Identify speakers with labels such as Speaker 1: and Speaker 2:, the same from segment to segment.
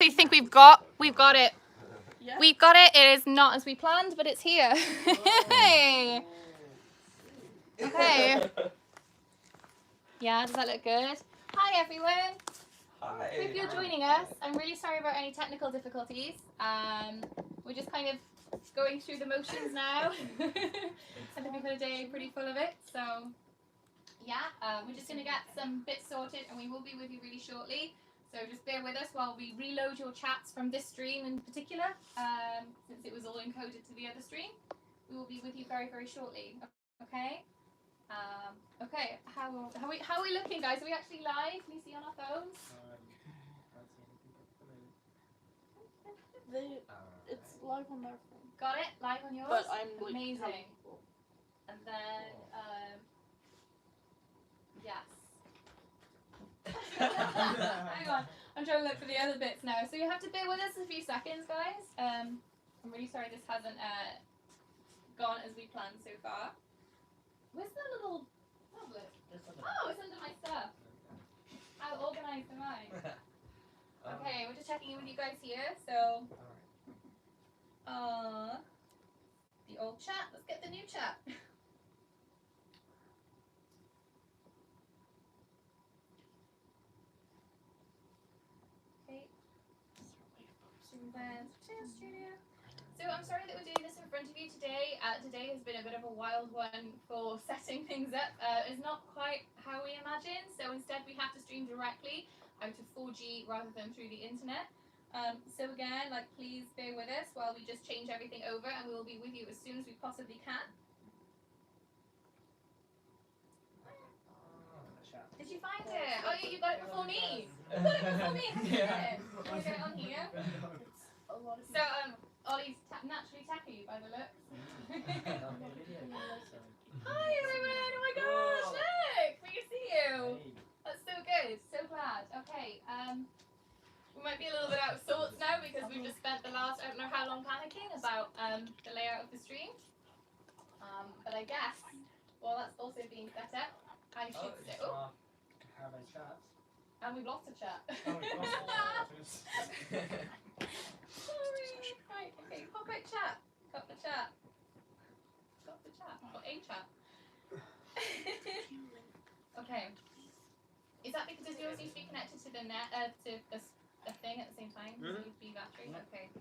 Speaker 1: you think we've got it.
Speaker 2: Yeah.
Speaker 1: We've got it. It is not as we planned, but it's here. Hey. Okay. Yeah, does that look good? Hi everyone.
Speaker 3: Hi.
Speaker 1: Hope you're joining us. I'm really sorry about any technical difficulties. We're just kind of going through the motions now. I think we've had a day pretty full of it, so yeah, we're just going to get some bits sorted and we will be with you really shortly. So just bear with us while we reload your chats from this stream in particular, since it was all encoded to the other stream. We will be with you very, very shortly. Okay? Okay, how are we looking, guys? Are we actually live? Can you see on our phones?
Speaker 2: It's live on their phone.
Speaker 1: Got it? Live on yours?
Speaker 2: But I'm like,
Speaker 1: amazing. And then, yes. Hang on, I'm trying to look for the other bits now. So you have to bear with us a few seconds, guys. I'm really sorry this hasn't gone as we planned so far. Where's the little tablet? Oh, it's under my stuff. How organised am I? Okay, we're just checking in with you guys here. So, the old chat. Let's get the new chat. Okay. Cwmbran Studio. So I'm sorry that we're doing this in front of you today. Today has been a bit of a wild one for setting things up. It's not quite how we imagined, so instead we have to stream directly out of 4G rather than through the internet. So again, please bear with us while we just change everything over, and we will be with you as soon as we possibly can. Did you find it? Oh, you got it before me. You got it before me. Can we get it on here? So Ollie's naturally tacky by the looks. Hi everyone! Oh my gosh, look! We can see you. That's so good. So glad. Okay. We might be a little bit out of sorts now because we've just spent the last I don't know how long panicking about the layout of the stream. But I guess while that's also being set up, I should say. Oh.
Speaker 4: Have a chat.
Speaker 1: And we've lost a chat. Sorry. Right, okay, pop it chat. Got the chat. Got the chat. Got a chat. Okay. Is that because does yours need to be connected to the net to a thing at the same time? Does it need to be battery? Okay.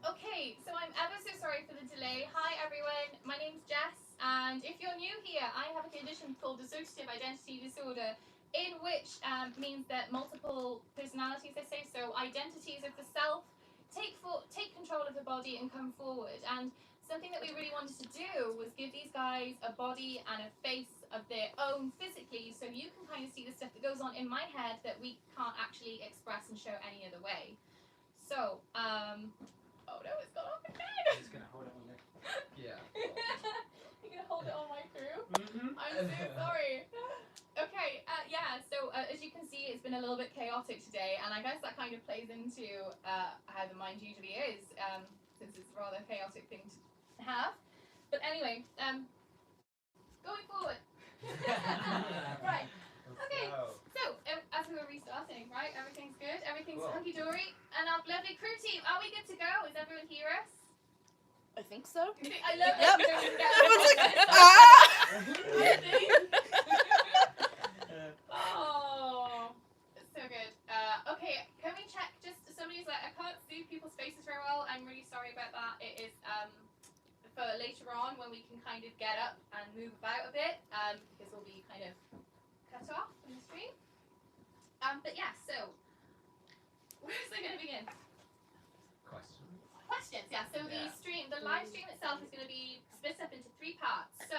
Speaker 1: Okay, so I'm ever so sorry for the delay. Hi everyone, my name's Jess, and if you're new here, I have a condition called dissociative identity disorder, in which means that multiple personalities, I say, so identities of the self, take control of the body and come forward. And something that we really wanted to do was give these guys a body and a face of their own physically, so you can kind of see the stuff that goes on in my head that we can't actually express and show any other way. So, oh no, it's gone off again!
Speaker 4: I'm just gonna hold it on there.
Speaker 3: Yeah.
Speaker 1: You're gonna hold it on my crew?
Speaker 4: Mm-hmm.
Speaker 1: I'm so sorry. Okay, yeah, so as you can see, it's been a little bit chaotic today, and I guess that kind of plays into how the mind usually is, since it's a rather chaotic thing to have. But anyway, going forward. Right, okay, so as we were restarting, right, everything's good, everything's hunky-dory, and our lovely crew team, are we good to go? Does everyone hear us?
Speaker 2: I think so.
Speaker 1: I love it.
Speaker 2: Everyone's like,
Speaker 1: Oh, it's so good. Okay, can we check? Just somebody's like, I can't see people's faces very well. I'm really sorry about that. It is for later on when we can kind of get up and move about a bit, because we'll be kind of cut off in the stream. But yeah, so where's I going to begin? Questions, yeah. So the live stream itself is going to be split up into 3 parts. So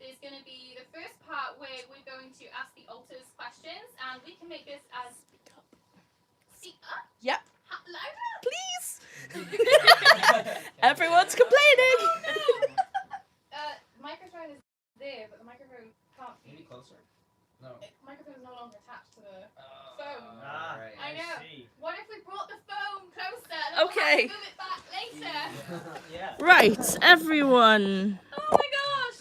Speaker 1: there's going to be the first part where we're going to ask the alters questions, and we can make this as speak up.
Speaker 2: Yep.
Speaker 1: Louder.
Speaker 2: Please. Everyone's complaining.
Speaker 1: Oh, no. Microphone is there, but the microphone can't be.
Speaker 3: Maybe closer. No.
Speaker 1: The microphone is no longer attached to the phone.
Speaker 3: Right.
Speaker 1: I know.
Speaker 4: See.
Speaker 1: What if we brought the phone closer? And
Speaker 2: Okay.
Speaker 1: We'll have to move it back later.
Speaker 4: Yeah.
Speaker 2: Right, everyone.
Speaker 1: Oh my gosh.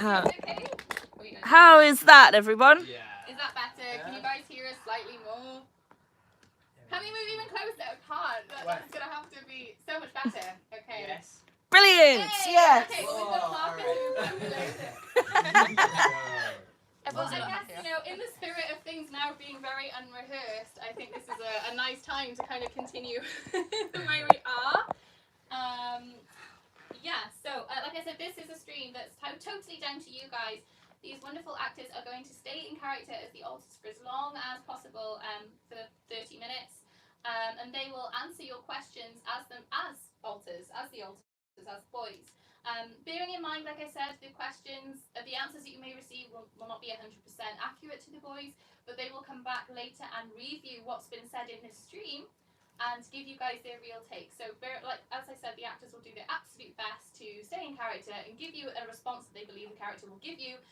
Speaker 2: How,
Speaker 1: Is it okay?
Speaker 2: how is that, everyone?
Speaker 3: Yeah.
Speaker 1: Is that better? Can you guys slightly more. Can we move even closer? I can't. That's gonna have to be so much better. Okay.
Speaker 4: Yes.
Speaker 2: Brilliant!
Speaker 1: Yay!
Speaker 2: Yes!
Speaker 1: Okay, well, we've got markers and we've Well, I guess, you know, in the spirit of things now being very unrehearsed, I think this is a nice time to kind of continue the way we are. Yeah, so, like I said, this is a stream that's totally down to you guys. These wonderful actors are going to stay in character as the alters for as long as possible, for 30 minutes. And they will answer your questions as the alters, as boys. Bearing in mind, like I said, the answers that you may receive will not be 100% accurate to the boys, but they will come back later and review what's been said in this stream and give you guys their real take. So, like as I said, the actors will do their absolute best to stay in character and give you a response that they believe the character will give you.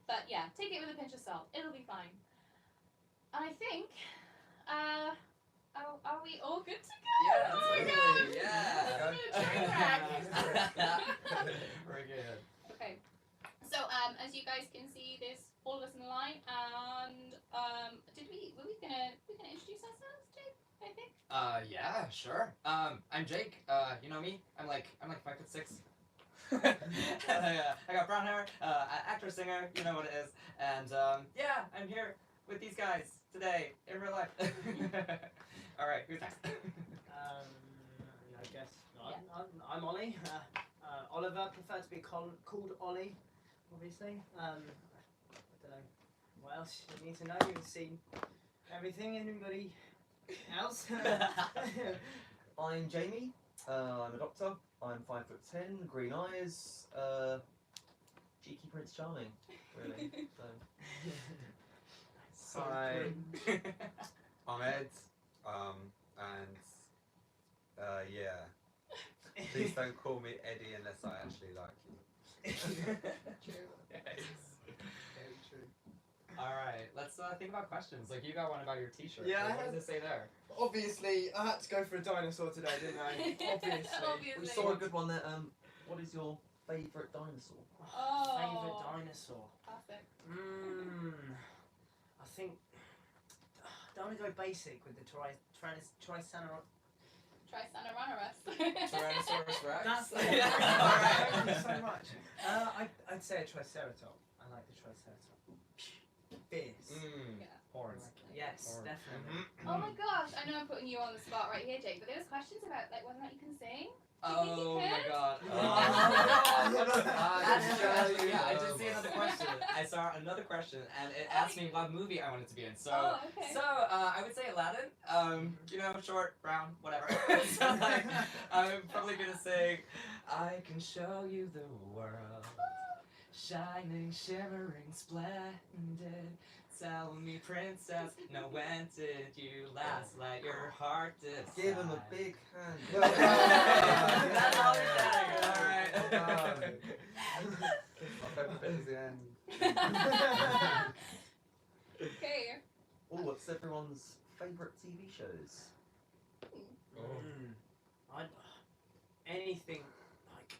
Speaker 1: But yeah, take it with a pinch of salt. It'll be fine. And I think, are we all good to go?
Speaker 3: Yeah,
Speaker 1: Oh my
Speaker 3: totally.
Speaker 1: gosh.
Speaker 3: Yeah.
Speaker 1: This is a train wreck.
Speaker 3: We're good.
Speaker 1: Okay. So, as you guys can see, there's all of us in the line, and were we gonna introduce ourselves, Jake? I think.
Speaker 3: Yeah, sure. I'm Jake. You know me. I'm like 5'6". I got brown hair. Actor, singer. You know what it is. And yeah, I'm here with these guys today in real life. All right, who's next?
Speaker 4: I guess I'm Ollie. Oliver, prefer to be called Ollie, obviously. I don't know what else you need to know. You've seen everything. Anybody else?
Speaker 5: I'm Jamie. I'm a doctor. I'm 5'10", green eyes, cheeky Prince Charming, really. So.
Speaker 6: Hi, I'm Ed, and yeah, please don't call me Eddie unless I actually like you.
Speaker 1: True.
Speaker 3: Very true. All right, let's think about questions. Like you got one about your T-shirt.
Speaker 7: Yeah,
Speaker 3: Like,
Speaker 7: I
Speaker 3: what does it say there?
Speaker 7: Obviously, I had to go for a dinosaur today, didn't I? Obviously.
Speaker 5: We saw a good one there. What is your favourite dinosaur?
Speaker 1: Oh.
Speaker 4: Favourite dinosaur?
Speaker 1: Classic.
Speaker 4: I think. Don't want to go basic with the Triceratops.
Speaker 3: Tyrannosaurus Rex.
Speaker 4: That's
Speaker 3: All
Speaker 4: it.
Speaker 3: right.
Speaker 4: Thank you so much. I'd say a Triceratops. I like the Triceratops. Fierce.
Speaker 1: Yeah.
Speaker 3: Horns.
Speaker 4: Yes,
Speaker 3: Horns.
Speaker 4: definitely.
Speaker 1: Oh my gosh, I know I'm putting you on the spot right here, Jake, but there was questions about like whether or not you can sing.
Speaker 3: Oh my
Speaker 1: could?
Speaker 3: god.
Speaker 7: Actually,
Speaker 3: Yeah, I did see another question. I saw another question, and it asked me what movie I wanted to be in. So,
Speaker 1: Okay.
Speaker 3: I would say Aladdin. You know, short, brown, whatever. So, like, I'm probably gonna sing, I can show you the world, shining, shimmering, splendid. Tell me, princess, now when did you last let your heart decide?
Speaker 5: Give him a big hand.
Speaker 3: That's all we're saying. All right.
Speaker 6: My favourite bit is the end.
Speaker 1: Okay.
Speaker 5: Oh, what's everyone's favourite TV shows?
Speaker 4: Anything like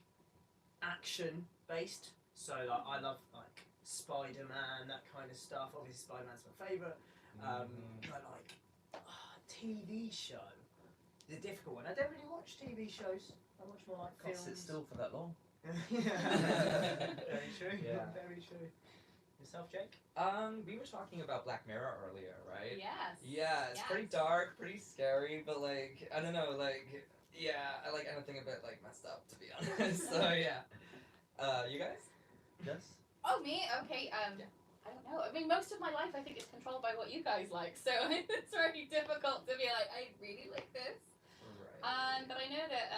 Speaker 4: action based. So like, I love like Spider-Man, that kind of stuff. Obviously, Spider-Man's my favourite. But like TV show, the difficult one. I don't really watch TV shows. I watch more like
Speaker 5: Can't
Speaker 4: films.
Speaker 5: sit still for that long.
Speaker 4: Very true.
Speaker 3: Yeah.
Speaker 4: Very true. Yourself, Jake?
Speaker 3: We were talking about Black Mirror earlier, right?
Speaker 1: Yes.
Speaker 3: Yeah, it's pretty dark, pretty scary, but like, I don't know, like, yeah, I like anything a bit like messed up, to be honest. So yeah. You guys?
Speaker 5: Yes.
Speaker 1: Oh, me? Okay. I don't know. I mean, most of my life I think is controlled by what you guys like, so it's very difficult to be like, I really like this.
Speaker 3: Right.
Speaker 1: But I know that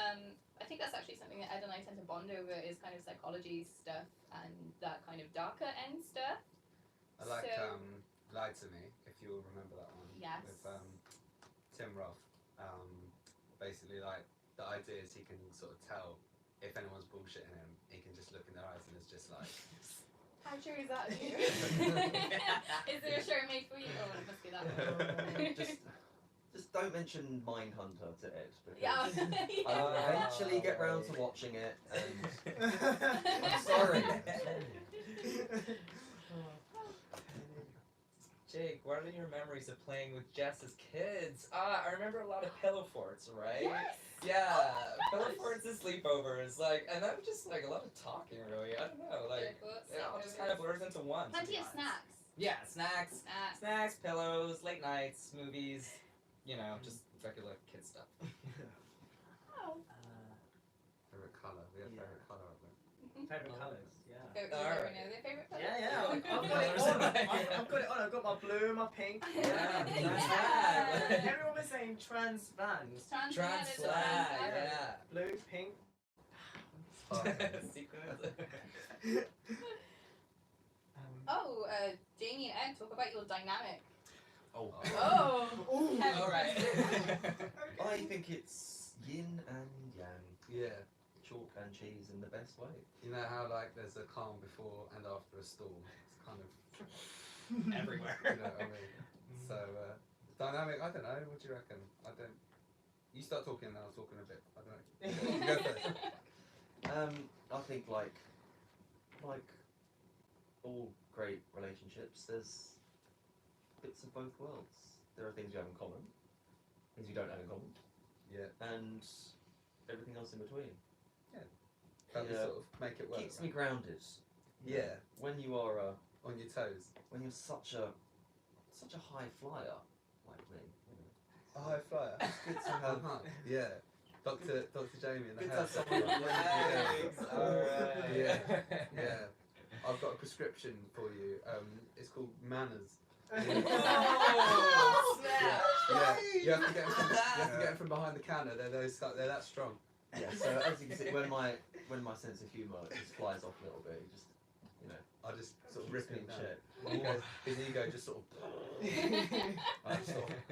Speaker 1: I think that's actually something that Ed and I tend to bond over is kind of psychology stuff and that kind of darker end stuff.
Speaker 6: I like
Speaker 1: So-
Speaker 6: Lie to Me, if you'll remember that one.
Speaker 1: Yes.
Speaker 6: With Tim Roth. Basically, like, the idea is he can sort of tell if anyone's bullshitting him. He can just look in their eyes and it's just like.
Speaker 1: How true is that? Is there a show made for you? Oh, it must be that one.
Speaker 5: Just don't mention Mindhunter to Ed, because
Speaker 1: Yeah.
Speaker 5: I will eventually get round to watching it, and I'm sorry.
Speaker 3: Jake, what are your memories of playing with Jess as kids? I remember a lot of pillow forts, right?
Speaker 1: Yes.
Speaker 3: Yeah, pillow forts and sleepovers, like, and that was just like a lot of talking, really. I don't know, like, it all just kind of blurs into one. to
Speaker 1: Plenty
Speaker 3: be
Speaker 1: of
Speaker 3: honest.
Speaker 1: snacks.
Speaker 3: Yeah, snacks,
Speaker 1: Snacks.
Speaker 3: snacks, pillows, late nights, movies, you know, just regular kid stuff.
Speaker 1: Oh.
Speaker 6: Favorite colour. We have
Speaker 4: Yeah.
Speaker 6: favorite colour of it.
Speaker 4: Favorite colours. Yeah.
Speaker 1: Does
Speaker 3: Alright.
Speaker 1: everyone know their favourite colours?
Speaker 4: Yeah, yeah. I've got it
Speaker 3: Colours.
Speaker 4: on. I've got it on. I've got my blue, my pink.
Speaker 3: Yeah, trans
Speaker 1: Yeah.
Speaker 3: flag.
Speaker 4: Everyone was saying trans vans.
Speaker 1: Trans
Speaker 3: Trans
Speaker 1: flag.
Speaker 3: flag, yeah.
Speaker 4: Blue, pink.
Speaker 3: Sequins.
Speaker 1: Oh, Jamie and Ed, talk about your dynamic.
Speaker 5: Oh.
Speaker 1: Oh. Heavy
Speaker 3: Alright.
Speaker 1: question.
Speaker 5: I think it's yin and yang,
Speaker 6: Yeah.
Speaker 5: chalk and cheese in the best way.
Speaker 6: You know how like there's a calm before and after a storm. It's kind of
Speaker 3: Everywhere.
Speaker 6: you know what I mean. So dynamic. I don't know. What do you reckon? I don't. You start talking and I'll talking a bit. I don't know. You go first.
Speaker 5: I think like all great relationships, there's bits of both worlds. There are things you have in common, things you don't have in common,
Speaker 6: Yeah.
Speaker 5: and everything else in between.
Speaker 6: That
Speaker 5: Yeah.
Speaker 6: sort of make it work.
Speaker 5: Keeps me grounded.
Speaker 6: Yeah.
Speaker 5: When you are
Speaker 6: On your toes.
Speaker 5: when you're such a high flyer like me. You know,
Speaker 6: A high flyer.
Speaker 5: it's good to have.
Speaker 6: Yeah. Dr. Jamie in the
Speaker 5: Good to have
Speaker 6: house.
Speaker 5: someone with legs.
Speaker 3: Alright.
Speaker 6: Yeah. Yeah. I've got a prescription for you. It's called manners.
Speaker 3: Oh, snap.
Speaker 6: Yeah. You have to get them from behind the counter. They're that strong.
Speaker 5: Yeah. So as you can see, when my sense of humour just flies off a little bit, it just
Speaker 6: I just sort of rip
Speaker 5: keeps me
Speaker 6: him
Speaker 5: in
Speaker 6: down.
Speaker 5: check.
Speaker 6: His ego just sort of. I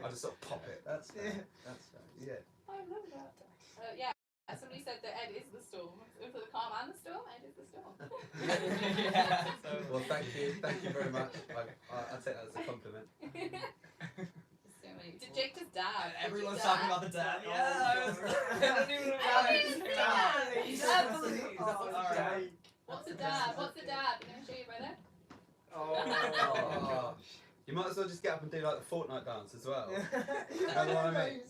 Speaker 6: just sort of pop it.
Speaker 5: That's fair. That's fair.
Speaker 6: Yeah.
Speaker 1: I love that. Yeah, somebody said that Ed is the storm. For the calm and the storm, Ed is the storm.
Speaker 3: Yeah, totally.
Speaker 6: Well, thank you very much. I take that as a compliment.
Speaker 1: So many. Did Jake just dab?
Speaker 3: Everyone's talking about the dad. Yeah, I was. I don't even know
Speaker 1: I
Speaker 3: about
Speaker 1: didn't
Speaker 3: it.
Speaker 1: dab.
Speaker 3: Dab, please.
Speaker 4: Oh,
Speaker 3: Alright.
Speaker 1: What's a dab? What's a dab? You gonna show your brother?
Speaker 6: Oh. You might as well just get up and do like the Fortnite dance as well. You know what I mean?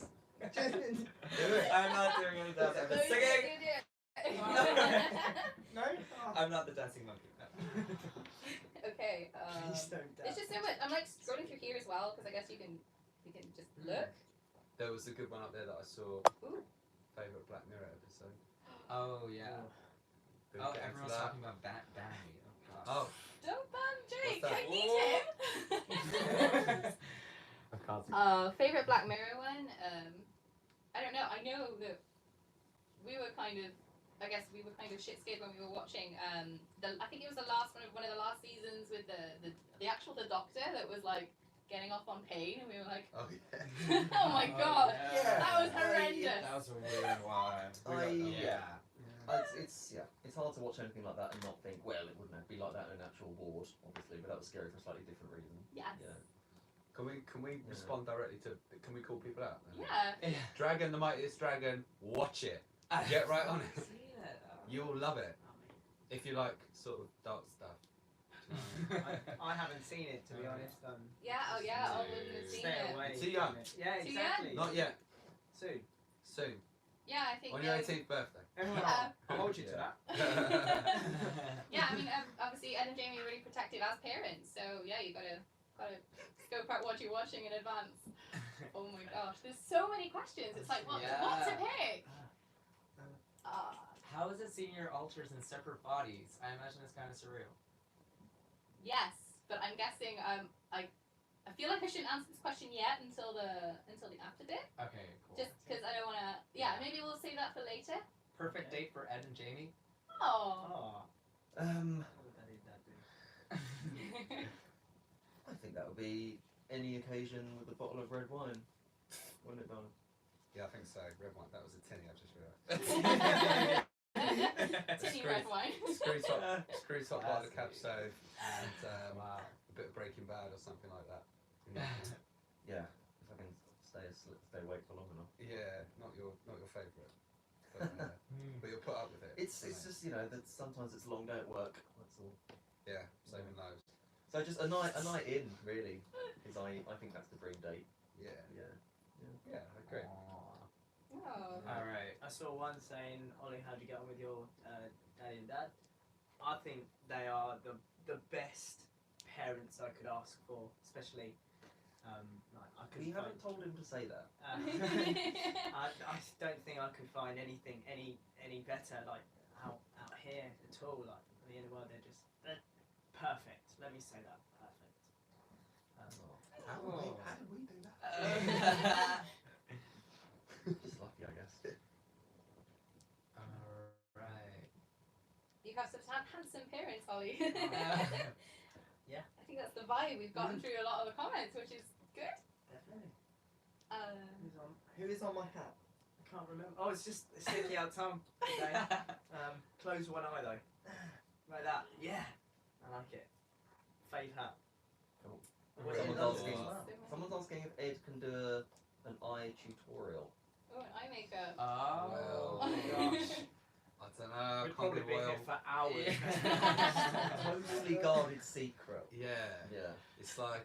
Speaker 6: Do it.
Speaker 3: I'm not doing any dance. I've been singing.
Speaker 4: No? Oh.
Speaker 3: I'm not the dancing monkey. No.
Speaker 4: Please
Speaker 1: Okay.
Speaker 4: don't
Speaker 1: It's just so much. I'm like scrolling through here as well because I guess you can just look.
Speaker 6: There was a good one up there that I saw.
Speaker 1: Ooh.
Speaker 6: Favourite Black Mirror episode.
Speaker 3: Oh yeah.
Speaker 6: Did we
Speaker 3: Oh,
Speaker 6: get into
Speaker 3: everyone's
Speaker 6: that?
Speaker 3: talking about Banny. Oh,
Speaker 6: Oh,
Speaker 1: Don't ban Jake.
Speaker 6: What's
Speaker 1: I
Speaker 6: that?
Speaker 1: need him. Favorite Black Mirror one? I don't know. I know that we were kind of shit scared when we were watching. I think it was one of the last seasons with the actual doctor that was like getting off on pain, and we were like,
Speaker 6: oh yeah.
Speaker 1: oh my god,
Speaker 7: Yeah.
Speaker 1: that was horrendous.
Speaker 3: That was a weird one.
Speaker 5: It's hard to watch anything like that and not think, well, it wouldn't be like that in an actual ward, obviously, but that was scary for a slightly different reason.
Speaker 1: Yes.
Speaker 5: Yeah.
Speaker 6: Can we respond directly to? Can we call people out? then?
Speaker 1: Yeah.
Speaker 6: Dragon, the mightiest dragon. Watch it. Get right on it. You will love it if you like sort of dark stuff.
Speaker 4: I haven't seen it, to be honest.
Speaker 1: Yeah. Oh yeah. All of them have seen
Speaker 4: Stay
Speaker 1: it.
Speaker 4: away.
Speaker 6: Too young.
Speaker 4: from it. Yeah,
Speaker 1: Too
Speaker 4: exactly.
Speaker 6: Not yet.
Speaker 4: Soon.
Speaker 6: Soon.
Speaker 1: Yeah, I think.
Speaker 6: On your 18th birthday.
Speaker 4: Everyone,
Speaker 1: Yeah.
Speaker 4: I'll hold you to that.
Speaker 1: Yeah, I mean, obviously Ed and Jamie are really protective as parents, so yeah, you gotta scope out what you're watching in advance. Oh my gosh, there's so many questions. It's like, what to
Speaker 3: Yeah.
Speaker 1: pick?
Speaker 3: How is it seeing your alters in separate bodies? I imagine it's kind of surreal.
Speaker 1: Yes, but I'm guessing I feel like I shouldn't answer this question yet until the after bit,
Speaker 3: Okay, cool.
Speaker 1: just because I don't want to. Yeah, maybe we'll save that for later.
Speaker 3: Perfect date for Ed and Jamie.
Speaker 1: Oh.
Speaker 4: Oh.
Speaker 5: Um,
Speaker 4: What would that do?
Speaker 5: I think that would be any occasion with a bottle of red wine, wouldn't it, darling?
Speaker 6: Yeah, I think so. Red wine. That was a tinny. I just realised.
Speaker 1: Tinny red wine.
Speaker 6: Screw top by the cab stove and
Speaker 3: Wow.
Speaker 6: a bit of Breaking Bad or something like that.
Speaker 5: Yeah, if I can stay awake for long enough.
Speaker 6: Yeah, not your favourite, but you'll put up with it.
Speaker 5: It's just that sometimes it's a long day at work. That's all.
Speaker 6: Yeah, saving lives.
Speaker 5: So just a night in, really, because I think that's the dream date.
Speaker 6: Yeah.
Speaker 5: Yeah.
Speaker 6: I agree.
Speaker 1: Oh.
Speaker 3: Alright.
Speaker 4: I saw one saying, Ollie, how'd you get on with your daddy and dad? I think they are the best parents I could ask for, especially like I could
Speaker 5: We
Speaker 4: find,
Speaker 5: haven't told him to say that.
Speaker 4: I don't think I could find anything any better like out here at all. Like in the world, they're perfect. Let me say that, perfect.
Speaker 6: How did we do that?
Speaker 5: Just lucky, I guess.
Speaker 3: Alright.
Speaker 1: You have such handsome parents, Ollie.
Speaker 4: Yeah.
Speaker 1: I think that's the vibe we've gotten through a lot of the comments, which is good.
Speaker 4: Definitely.
Speaker 1: Um,
Speaker 4: Who is on my hat? I can't remember. Oh, it's just a sticky out tongue today. Close one eye though. Like that. Yeah. I like it. Fave hat.
Speaker 5: Cool.
Speaker 4: Was it
Speaker 5: Someone's
Speaker 4: London
Speaker 5: asking,
Speaker 4: as well?
Speaker 5: someone's asking if Ed can do an eye tutorial.
Speaker 1: oh, an eye makeup.
Speaker 3: Oh.
Speaker 4: gosh.
Speaker 6: I don't know.
Speaker 4: We'd probably be here for hours.
Speaker 5: Totally guarded secret.
Speaker 6: Yeah.
Speaker 5: Yeah.
Speaker 6: It's like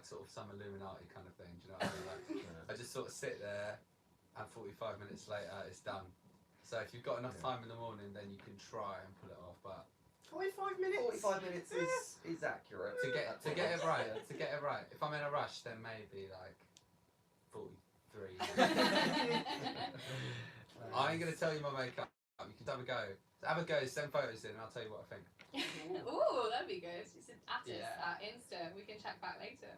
Speaker 6: sort of some Illuminati kind of thing. Do you know what I mean? Like, I just sort of sit there, and 45 minutes later it's done. So if you've got enough time in the morning, then you can try and pull it off. But
Speaker 4: 45 minutes.
Speaker 5: 45 minutes is accurate.
Speaker 6: to get it right, if I'm in a rush, then maybe like 43. I ain't gonna tell you my makeup. You can have a go. Have a go. Send photos in, and I'll tell you what I think.
Speaker 1: Ooh, that'd be good. Just at us
Speaker 3: Yeah.
Speaker 1: at Insta. We can check back later.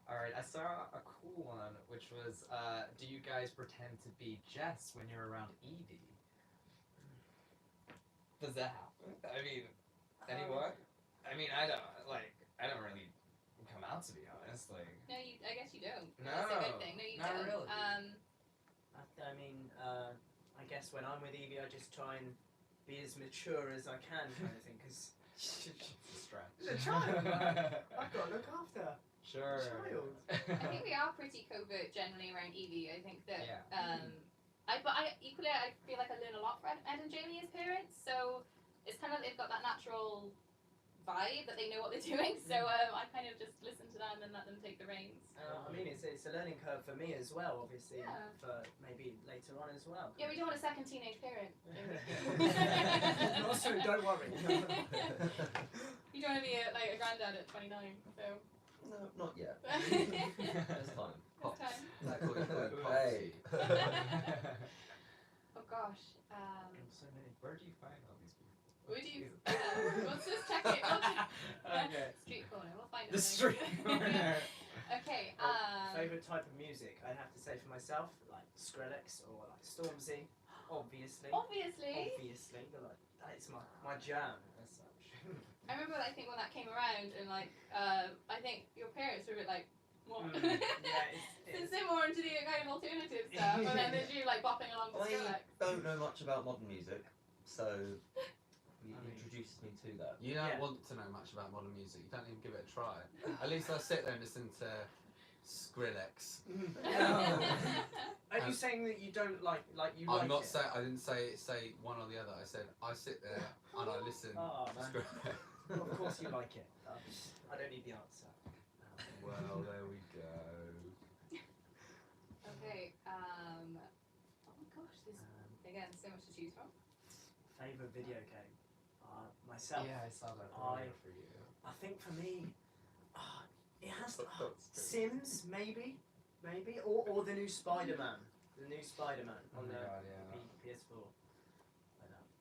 Speaker 3: Alright, I saw a cool one, which was, do you guys pretend to be Jess when you're around Evie? Does that happen? I mean, anyone? I mean, I don't really come out, to be honest. Like,
Speaker 1: No, I guess you don't.
Speaker 3: No,
Speaker 1: That's a good thing. No, you
Speaker 3: not
Speaker 1: don't.
Speaker 3: really.
Speaker 4: I mean, I guess when I'm with Evie, I just try and be as mature as I can, kind of thing. Because
Speaker 3: it's a stretch.
Speaker 4: she's a child. I've got to look after her.
Speaker 3: Sure.
Speaker 4: Child.
Speaker 1: I think we are pretty covert generally around Evie. I think that.
Speaker 3: Yeah.
Speaker 1: But I equally I feel like I learn a lot from Ed and Jamie as parents. So it's kind of they've got that natural vibe that they know what they're doing. So I kind of just listen to them and let them take the reins.
Speaker 4: I mean, it's a learning curve for me as well, obviously,
Speaker 1: Yeah.
Speaker 4: for maybe later on as well.
Speaker 1: Yeah, we don't want a second teenage parent.
Speaker 4: Not soon, don't worry.
Speaker 1: You don't want to be a granddad at 29. So.
Speaker 5: No, not yet. There's time.
Speaker 1: It's time.
Speaker 5: Hey.
Speaker 1: Oh gosh.
Speaker 3: So many. Where do you find all these people?
Speaker 1: Would you? Let's just check it.
Speaker 3: Okay.
Speaker 1: Street corner. We'll find it.
Speaker 3: The street corner.
Speaker 1: Okay.
Speaker 4: Favorite type of music? I'd have to say for myself, like Skrillex or like Stormzy, obviously.
Speaker 1: Obviously.
Speaker 4: But like that is my jam as such.
Speaker 1: I remember. I think when that came around, and I think your parents were a bit like, what?
Speaker 4: Yeah,
Speaker 1: Since they're more into the kind of alternative stuff, and then there's you like bopping along to
Speaker 5: I
Speaker 1: Skrillex.
Speaker 5: don't know much about modern music, so he
Speaker 6: I mean-
Speaker 5: introduced me to that.
Speaker 6: You don't
Speaker 4: Yeah.
Speaker 6: want to know much about modern music. You don't even give it a try. At least I'll sit there and listen to Skrillex.
Speaker 4: Are you saying that you don't like you
Speaker 6: I'm
Speaker 4: like
Speaker 6: not
Speaker 4: it?
Speaker 6: saying. I didn't say one or the other. I said I sit there and I listen
Speaker 4: Oh,
Speaker 6: to
Speaker 4: man.
Speaker 6: Skrillex.
Speaker 4: Of course you like it. I don't need the answer.
Speaker 6: Well, there we go.
Speaker 1: Okay. Oh my gosh, there's again so much to choose from.
Speaker 4: Favorite video game? Myself.
Speaker 6: Yeah, I saw that
Speaker 4: I-
Speaker 6: earlier for you.
Speaker 4: I think for me, it has to, Sims maybe, or the new Spider-Man,
Speaker 6: Oh
Speaker 4: on
Speaker 6: my
Speaker 4: the
Speaker 6: god, yeah.
Speaker 4: PS4.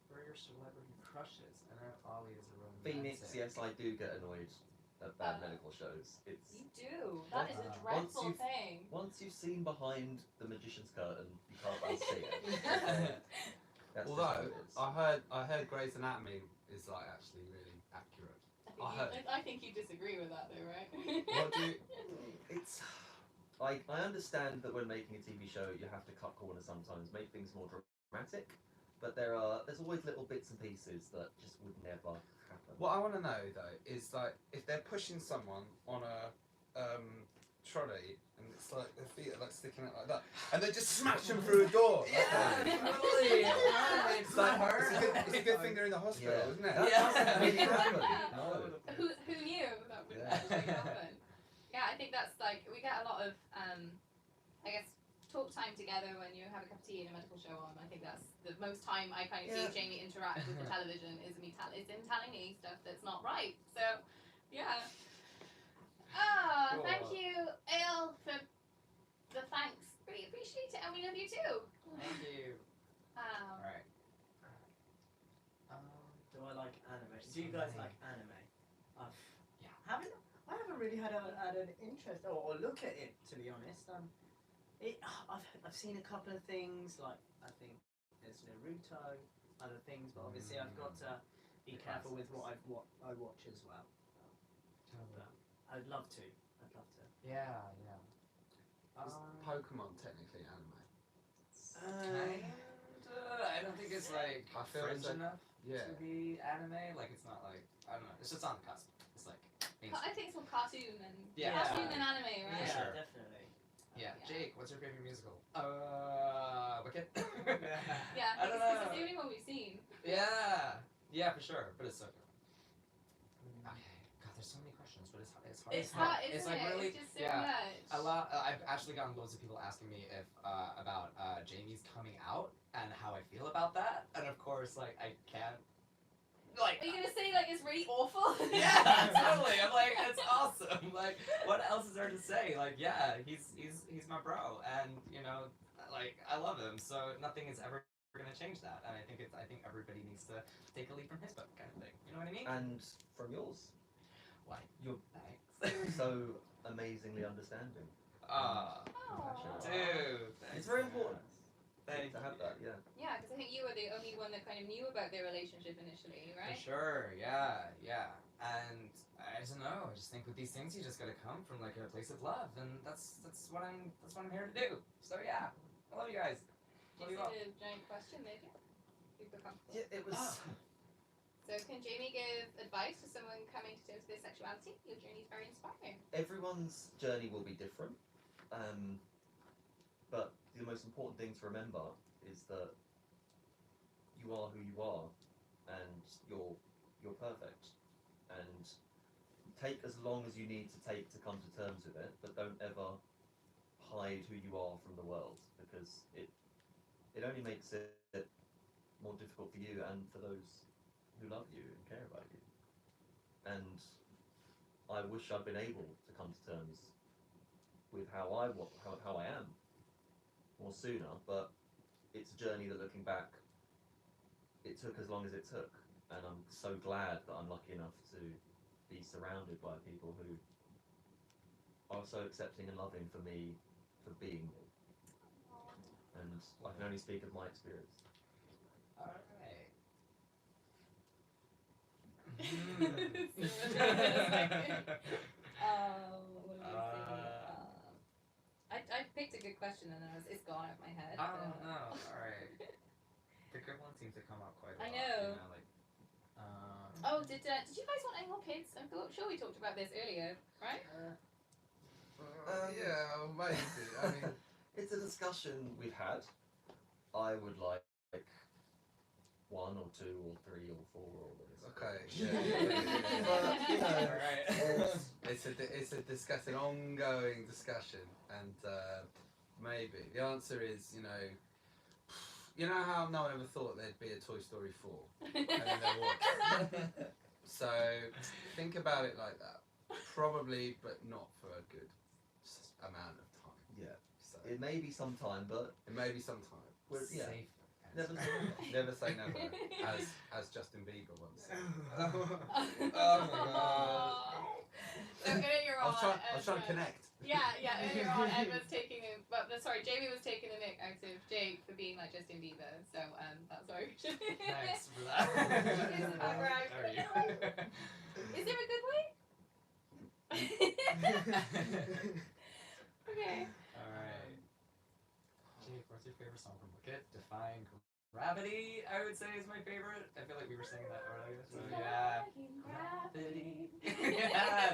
Speaker 3: Where are your celebrity crushes? I know Ollie is a romantic.
Speaker 5: Phoenix, yes, I do get annoyed at bad medical shows. It's
Speaker 1: You do. That is a
Speaker 5: Once
Speaker 1: dreadful
Speaker 5: you've-
Speaker 1: thing.
Speaker 5: once you've seen behind the magician's curtain, you can't unsee it. That's just
Speaker 6: Although
Speaker 5: how it is.
Speaker 6: I heard Grey's Anatomy is like actually really accurate.
Speaker 1: I think you disagree with that, though, right?
Speaker 5: What do you- It's like I understand that when making a TV show, you have to cut corners sometimes, make things more dramatic. But there's always little bits and pieces that just would never happen.
Speaker 6: What I want to know though is like if they're pushing someone on a trolley, and it's like their feet are like sticking out like that, and they just smash them through a door.
Speaker 3: Totally.
Speaker 6: It's a good thing they're in the hospital, isn't it?
Speaker 5: That doesn't really happen. No.
Speaker 1: Who knew that would actually happen? Yeah, I think that's like we get a lot of I guess talk time together when you have a cup of tea and a medical show on. I think that's the most time I kind of see Jamie interact with the television is him telling me stuff that's not right. So yeah.
Speaker 3: Cool.
Speaker 1: Thank you, Ale, for the thanks. Really appreciate it, and we love you too.
Speaker 3: Thank you. Alright.
Speaker 4: Do I like anime? Do you guys like anime? I haven't really had an interest or look at it, to be honest. I've seen a couple of things, like I think there's Naruto, other things, but obviously I've got to be careful with what I watch as well. But I'd love to.
Speaker 3: Yeah.
Speaker 6: Is Pokemon technically anime?
Speaker 3: Kinda. I don't think it's like
Speaker 6: I feel
Speaker 3: fringe
Speaker 6: it's like-
Speaker 3: enough
Speaker 6: Yeah.
Speaker 3: to be anime. Like it's not like I don't know. It's just on the cusp. It's like
Speaker 1: I think it's more cartoon and
Speaker 3: Yeah.
Speaker 1: cartoon and anime, right?
Speaker 4: Yeah,
Speaker 3: Sure.
Speaker 4: definitely.
Speaker 3: Yeah.
Speaker 1: Yeah.
Speaker 3: Jake, what's your favorite musical? Wicked.
Speaker 1: Yeah,
Speaker 3: I don't
Speaker 1: because it's
Speaker 3: know.
Speaker 1: the only one we've seen.
Speaker 3: Yeah, for sure. But it's so good. Okay. God, there's so many questions, but it's hard.
Speaker 1: It's hard, isn't
Speaker 3: It's like
Speaker 1: it?
Speaker 3: really
Speaker 1: It's just so
Speaker 3: yeah.
Speaker 1: much.
Speaker 3: A lot. I've actually gotten loads of people asking me if about Jamie's coming out and how I feel about that, and of course, like I can't. Like.
Speaker 1: Are you gonna say like it's really awful?
Speaker 3: Yeah, totally. I'm like, it's awesome. Like, what else is there to say? Like, yeah, he's my bro, and you know, like I love him. So nothing is ever gonna change that. And I think everybody needs to take a lead from his book, kind of thing. You know what I mean?
Speaker 5: And from yours,
Speaker 3: Why?
Speaker 5: you're
Speaker 3: Thanks.
Speaker 5: so amazingly understanding.
Speaker 1: Oh.
Speaker 3: Dude,
Speaker 5: It's very important
Speaker 3: Thank
Speaker 5: to have
Speaker 3: you.
Speaker 5: that, yeah.
Speaker 1: Yeah, because I think you were the only one that kind of knew about their relationship initially,
Speaker 3: For
Speaker 1: right?
Speaker 3: sure, yeah. And I don't know. I just think with these things, you just gotta come from like a place of love, and that's what I'm here to do. So yeah, I love you guys.
Speaker 1: Did
Speaker 3: Love
Speaker 1: you
Speaker 3: you all.
Speaker 1: see the giant question they did? Super comfortable.
Speaker 5: Yeah, it was.
Speaker 1: So can Jamie give advice to someone coming to terms with their sexuality? Your journey is very inspiring.
Speaker 5: Everyone's journey will be different, but the most important thing to remember is that you are who you are, and you're perfect. And take as long as you need to take to come to terms with it, but don't ever hide who you are from the world, because it only makes it more difficult for you and for those who love you and care about you. And I wish I'd been able to come to terms with how I am more sooner, but it's a journey that, looking back, it took as long as it took, and I'm so glad that I'm lucky enough to be surrounded by people who are so accepting and loving for me for being me. And I can only speak of my experience.
Speaker 3: All right.
Speaker 1: What did I say? I picked a good question and then it's gone out of my head.
Speaker 3: I don't know. All right. The good ones seem to come out quite a lot.
Speaker 1: I know.
Speaker 3: You know, like.
Speaker 1: Oh, did you guys want any more kids? I'm sure we talked about this earlier, right?
Speaker 6: Yeah, well, maybe. I mean,
Speaker 5: It's a discussion we've had. I would like 1 or 2 or 3 or 4 or whatever.
Speaker 6: okay.
Speaker 5: But, you know,
Speaker 3: Alright.
Speaker 6: It's a discussion, ongoing discussion, and maybe the answer is, you know how no one ever thought there'd be a Toy Story 4, and then there was. So think about it like that. Probably, but not for a good amount of time.
Speaker 5: yeah,
Speaker 6: So
Speaker 5: it may be sometime, but
Speaker 6: it may be sometime.
Speaker 5: yeah,
Speaker 3: Safe.
Speaker 5: never say never.
Speaker 6: Never say never, as Justin Bieber once said.
Speaker 3: Oh my god.
Speaker 1: So earlier
Speaker 6: I
Speaker 1: on,
Speaker 6: was trying to connect.
Speaker 1: Yeah, earlier on Ed was taking Jamie was taking the mick out of Jake for being like Justin Bieber, so that's why we should.
Speaker 3: Thanks for that.
Speaker 1: It's about right.
Speaker 3: Are you?
Speaker 1: Is there a good way? Okay.
Speaker 3: Alright. Jake, what's your favorite song from Wicked? Defying Gravity, I would say, is my favorite. I feel like we were singing that earlier, so yeah.
Speaker 1: Gravity.
Speaker 3: Yes!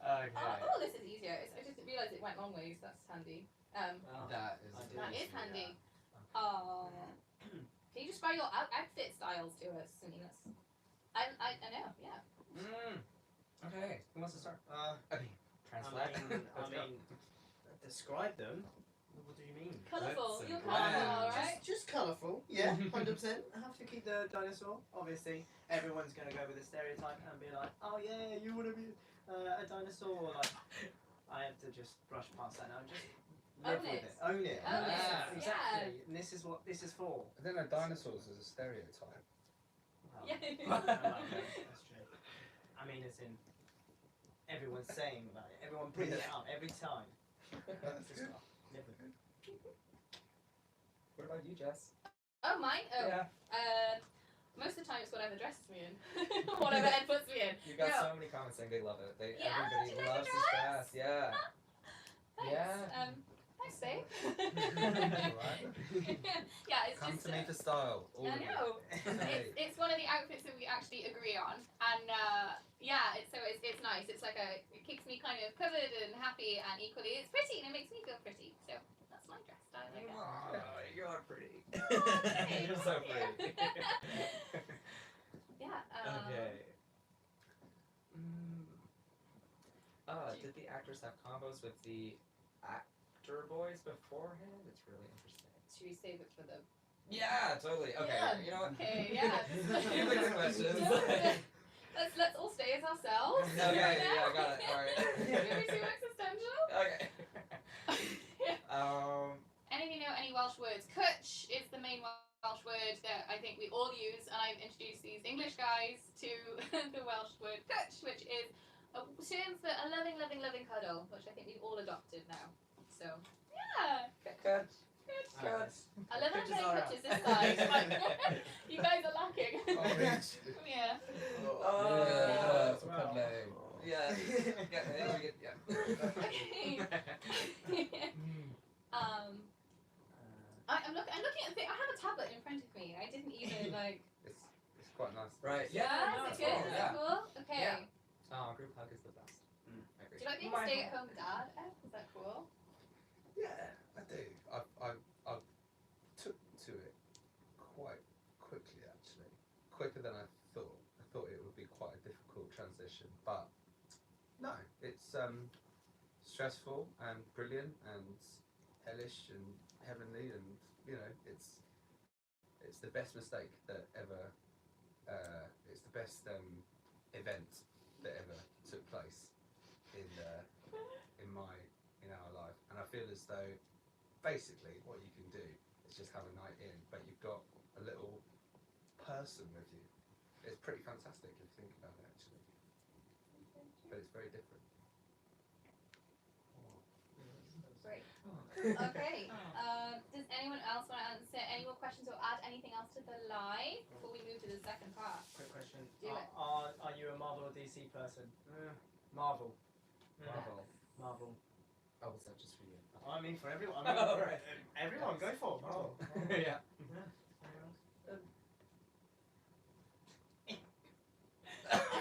Speaker 3: Okay.
Speaker 1: Oh, this is easier. I just realized realised it went long ways. That's handy.
Speaker 4: Oh,
Speaker 6: That is.
Speaker 4: I do.
Speaker 1: That is
Speaker 6: yeah.
Speaker 1: handy. Oh. Can you describe your outfit styles to us, Suninas? I know, yeah.
Speaker 3: Okay, who wants to start? Okay,
Speaker 4: I
Speaker 3: translate.
Speaker 4: mean, describe them. What do you mean?
Speaker 1: Colourful.
Speaker 6: Let's
Speaker 1: You're
Speaker 6: see.
Speaker 1: colourful,
Speaker 6: Yeah.
Speaker 1: alright?
Speaker 7: Just colourful. Yeah, 100%.
Speaker 4: I have to keep the dinosaur. Obviously, everyone's going to go with a stereotype and be like, oh yeah, you want to be a dinosaur. Or like, I have to just brush past that now and just live
Speaker 1: Own
Speaker 4: with
Speaker 1: it.
Speaker 4: it. Own it.
Speaker 1: Own it,
Speaker 4: Yeah,
Speaker 1: yeah.
Speaker 4: exactly. And this is what this is for.
Speaker 6: I don't know. Dinosaurs is a stereotype.
Speaker 4: Well,
Speaker 1: Yeah.
Speaker 4: that's true. I mean, it's in everyone's saying about it. Everyone brings it up every time. Just live with it.
Speaker 3: What about you, Jess?
Speaker 1: Oh, mine? Oh.
Speaker 3: Yeah.
Speaker 1: Most of the time it's whatever dresses me in. Whatever Ed puts me in.
Speaker 3: You got
Speaker 1: No.
Speaker 3: so many comments saying they love it.
Speaker 1: Yeah,
Speaker 3: Everybody
Speaker 1: do you like
Speaker 3: loves
Speaker 1: the
Speaker 3: this
Speaker 1: dress?
Speaker 3: dress. Yeah.
Speaker 1: Thanks.
Speaker 3: Yeah.
Speaker 1: Thanks, Dave.
Speaker 6: Right.
Speaker 1: Yeah, it's
Speaker 6: Come
Speaker 1: just.
Speaker 6: to me for style. All
Speaker 1: I
Speaker 6: of it.
Speaker 1: know.
Speaker 6: Hey.
Speaker 1: It's one of the outfits that we actually agree on, and yeah, it's nice. It's like it keeps me kind of covered and happy, and equally it's pretty and it makes me feel pretty. So that's my dress style, I guess.
Speaker 3: Oh, you're pretty.
Speaker 1: thanks.
Speaker 3: You're so pretty.
Speaker 1: Yeah.
Speaker 3: Okay. Did the actors have combos with the actor boys beforehand? It's really interesting.
Speaker 1: Should we save it for the?
Speaker 3: Yeah, totally. Okay,
Speaker 1: Yeah.
Speaker 3: you know what?
Speaker 1: Okay. Yeah.
Speaker 3: You pick the questions.
Speaker 1: Let's all stay as ourselves.
Speaker 3: Okay, yeah, I got it. Alright.
Speaker 1: Maybe too existential.
Speaker 3: Okay.
Speaker 1: Anything know any Welsh words? Cwtch is the main Welsh word that I think we all use, and I've introduced these English guys to the Welsh word cwtch, which is a term for a loving, loving, loving cuddle, which I think we've all adopted now. So, yeah.
Speaker 3: Good.
Speaker 4: Good.
Speaker 1: I love how
Speaker 3: Cwtch is
Speaker 1: many
Speaker 3: alright.
Speaker 1: cwtches this side. You guys are lacking. Yeah.
Speaker 3: Oh,
Speaker 4: Wow.
Speaker 6: Cuddling.
Speaker 3: yeah. Yeah.
Speaker 1: I'm looking at the thing. I have a tablet in front of me. I didn't even like.
Speaker 6: It's quite nice.
Speaker 3: Right.
Speaker 1: Yeah,
Speaker 3: Yeah.
Speaker 1: is it good? Is
Speaker 3: Yeah.
Speaker 1: it cool? Okay.
Speaker 3: Yeah. Group hug is the best. I
Speaker 1: Do
Speaker 3: agree.
Speaker 1: you like being a stay-at-home dad, Ed? Is that cool?
Speaker 6: Yeah, I do. I took to it quite quickly, actually. Quicker than I thought. I thought it would be quite a difficult transition, but no, it's stressful and brilliant and hellish and heavenly, and you know, it's the best mistake that ever. It's the best event that ever took place in our life, and I feel as though basically what you can do is just have a night in, but you've got a little person with you. It's pretty fantastic if you think about it, actually, but it's very different.
Speaker 1: Great. Okay. Does anyone else want to answer any more questions or add anything else to the live before we move to the second part?
Speaker 4: Quick question.
Speaker 1: Do it.
Speaker 4: Are you a Marvel or DC person? Marvel.
Speaker 3: Marvel.
Speaker 4: Marvel.
Speaker 3: Oh, was that just for you?
Speaker 4: I mean, for everyone. I mean,
Speaker 3: Alright.
Speaker 4: Everyone, go for it. Marvel.
Speaker 3: Yeah.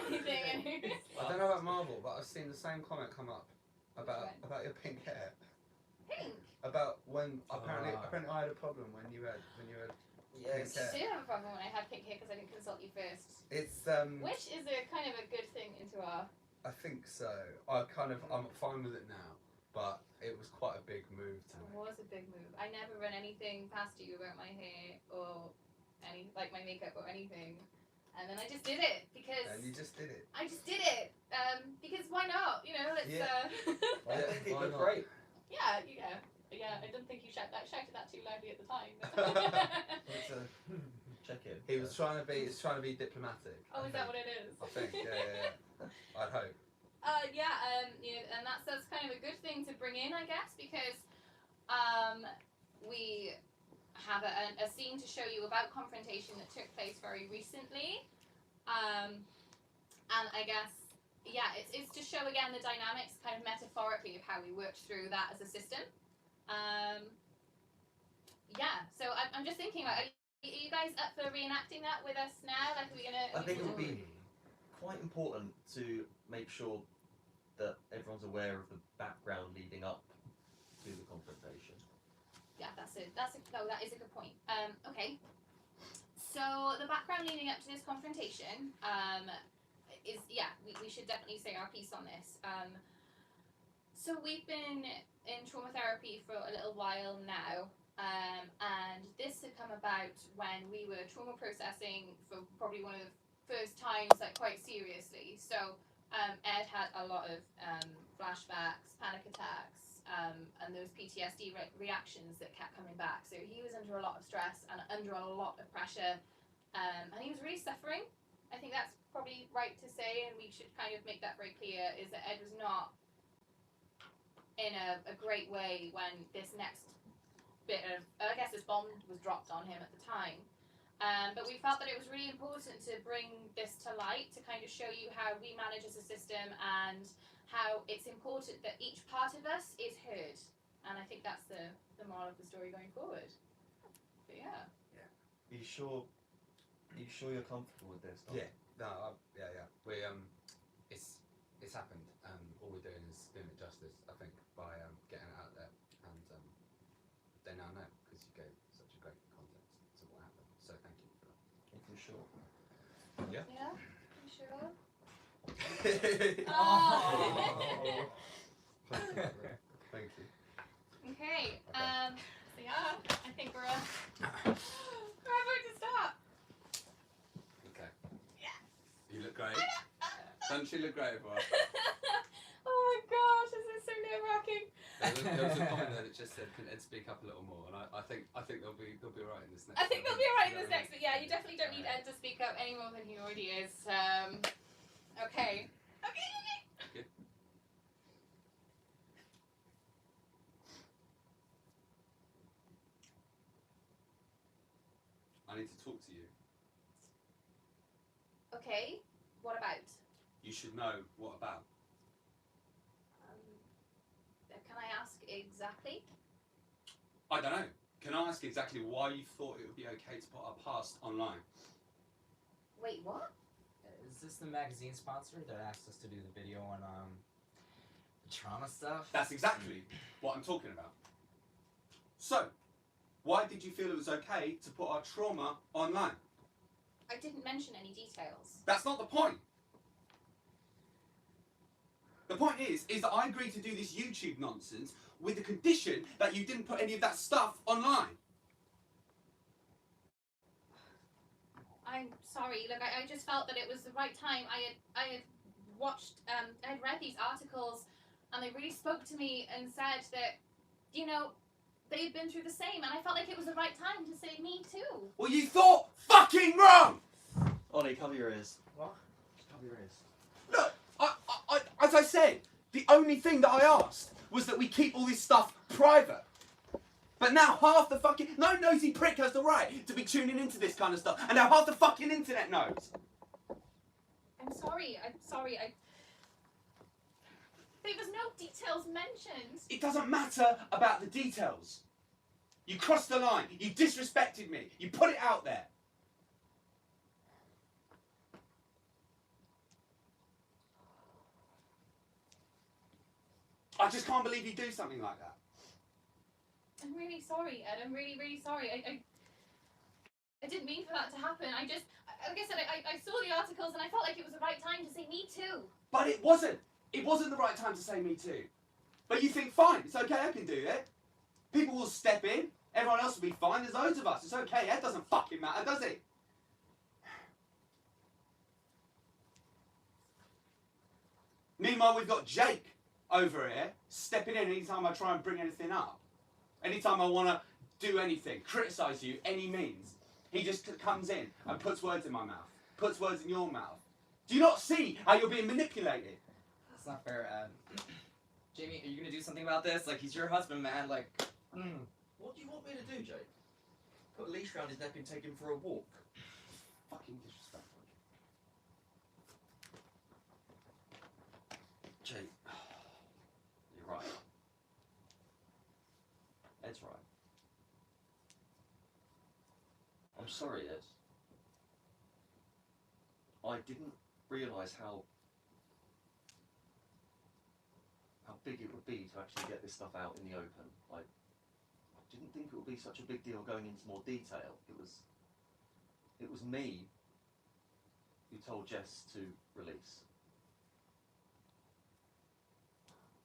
Speaker 1: Anything?
Speaker 6: I don't know about Marvel, but I've seen the same comment come up about your pink hair.
Speaker 1: Pink.
Speaker 6: About when apparently
Speaker 3: Ah.
Speaker 6: I had a problem when you had
Speaker 3: Yes.
Speaker 6: pink hair.
Speaker 1: I did have a problem when I had pink hair because I didn't consult you first.
Speaker 6: It's
Speaker 1: Which is a kind of a good thing into our.
Speaker 6: I think so. I'm fine with it now, but it was quite a big move to
Speaker 1: It
Speaker 6: me.
Speaker 1: was a big move. I never run anything past you about my hair or any like my makeup or anything, and then I just did it because
Speaker 6: And you just did it.
Speaker 1: I just did it. Because why not? You know, let's.
Speaker 6: Yeah.
Speaker 3: I
Speaker 6: Yeah,
Speaker 3: think it
Speaker 6: why
Speaker 3: looked
Speaker 6: not?
Speaker 3: great.
Speaker 1: Yeah. I didn't think you shouted that too loudly at the time.
Speaker 5: Let's check in.
Speaker 6: He was trying to be diplomatic.
Speaker 1: Oh, is that what it is?
Speaker 6: I think, yeah. I'd hope.
Speaker 1: And that's kind of a good thing to bring in, I guess, because we have a scene to show you about confrontation that took place very recently, and I guess it's to show again the dynamics, kind of metaphorically, of how we worked through that as a system. So I'm just thinking about. Are you guys up for reenacting that with us now? Like, are we gonna?
Speaker 5: I think it would be quite important to make sure that everyone's aware of the background leading up to the confrontation.
Speaker 1: Yeah, that is a good point. Okay. So the background leading up to this confrontation is, we should definitely say our piece on this. So we've been in trauma therapy for a little while now, and this had come about when we were trauma processing for probably one of the first times, like, quite seriously. So Ed had a lot of flashbacks, panic attacks, and those PTSD reactions that kept coming back. So he was under a lot of stress and under a lot of pressure, and he was really suffering. I think that's probably right to say, and we should kind of make that very clear, is that Ed was not in a great way when this next bit of, I guess this bomb was dropped on him at the time. But we felt that it was really important to bring this to light, to kind of show you how we manage as a system and how it's important that each part of us is heard. And I think that's the moral of the story going forward. But yeah.
Speaker 5: Are you sure you're comfortable with this?
Speaker 6: Yeah. No. Yeah. We it's happened. All we're doing is doing it justice, I think, by getting it out there, and they now know because you gave such a great context to what happened. So thank you for that.
Speaker 5: If you're sure.
Speaker 6: Yeah.
Speaker 1: Yeah? You sure?
Speaker 6: Thank you.
Speaker 1: Okay. So yeah, I think we're about to start.
Speaker 6: Okay.
Speaker 1: Yeah.
Speaker 6: You look great. Don't you look great, boy?
Speaker 1: Oh my gosh, this is so nerve-wracking.
Speaker 6: There was a comment there that just said, "Can Ed speak up a little more?" And I think they'll be alright in this next.
Speaker 1: I think they'll be alright in this next, but yeah, you definitely don't need Ed to speak up any more than he already is. Okay.
Speaker 6: I need to talk to you.
Speaker 1: Okay, what about?
Speaker 6: You should know what about.
Speaker 1: Can I ask exactly?
Speaker 6: I don't know. Can I ask exactly why you thought it would be okay to put our past online?
Speaker 1: Wait, what?
Speaker 3: Is this the magazine sponsor that asked us to do the video on the trauma stuff?
Speaker 6: That's exactly what I'm talking about. So, why did you feel it was okay to put our trauma online?
Speaker 1: I didn't mention any details.
Speaker 6: That's not the point. The point is that I agreed to do this YouTube nonsense with the condition that you didn't put any of that stuff online.
Speaker 1: I'm sorry. Look, I just felt that it was the right time. I had watched, I had read these articles, and they really spoke to me and said that, you know, they had been through the same, and I felt like it was the right time to say me too.
Speaker 6: Well, you thought fucking wrong!
Speaker 5: Ollie, cover your ears.
Speaker 3: What?
Speaker 5: Just cover your ears.
Speaker 6: Look, as I said, the only thing that I asked was that we keep all this stuff private. But now half the fucking... No nosy prick has the right to be tuning into this kind of stuff. And now half the fucking internet knows.
Speaker 1: I'm sorry. There was no details mentioned.
Speaker 6: It doesn't matter about the details. You crossed the line. You disrespected me. You put it out there. I just can't believe you do something like that.
Speaker 1: I'm really sorry, Ed. I'm really, really sorry. I didn't mean for that to happen. I just, like I said, I saw the articles and I felt like it was the right time to say me too.
Speaker 6: But it wasn't. It wasn't the right time to say me too. But you think, fine, it's okay, I can do it. People will step in. Everyone else will be fine. There's loads of us. It's okay. Ed doesn't fucking matter, does it? Meanwhile, we've got Jake over here stepping in anytime I try and bring anything up. Anytime I want to do anything, criticise you, any means. He just comes in and puts words in my mouth. Puts words in your mouth. Do you not see how you're being manipulated?
Speaker 3: That's not fair, Ed. Jamie, are you gonna do something about this? Like, he's your husband, man. Like,
Speaker 5: What do you want me to do, Jake? Put a leash around his neck and take him for a walk?
Speaker 6: Fucking disrespectful.
Speaker 5: Jake, you're right. Ed's right. I'm sorry, Ed. I didn't realise how big it would be to actually get this stuff out in the open. I didn't think it would be such a big deal going into more detail. It was me who told Jess to release.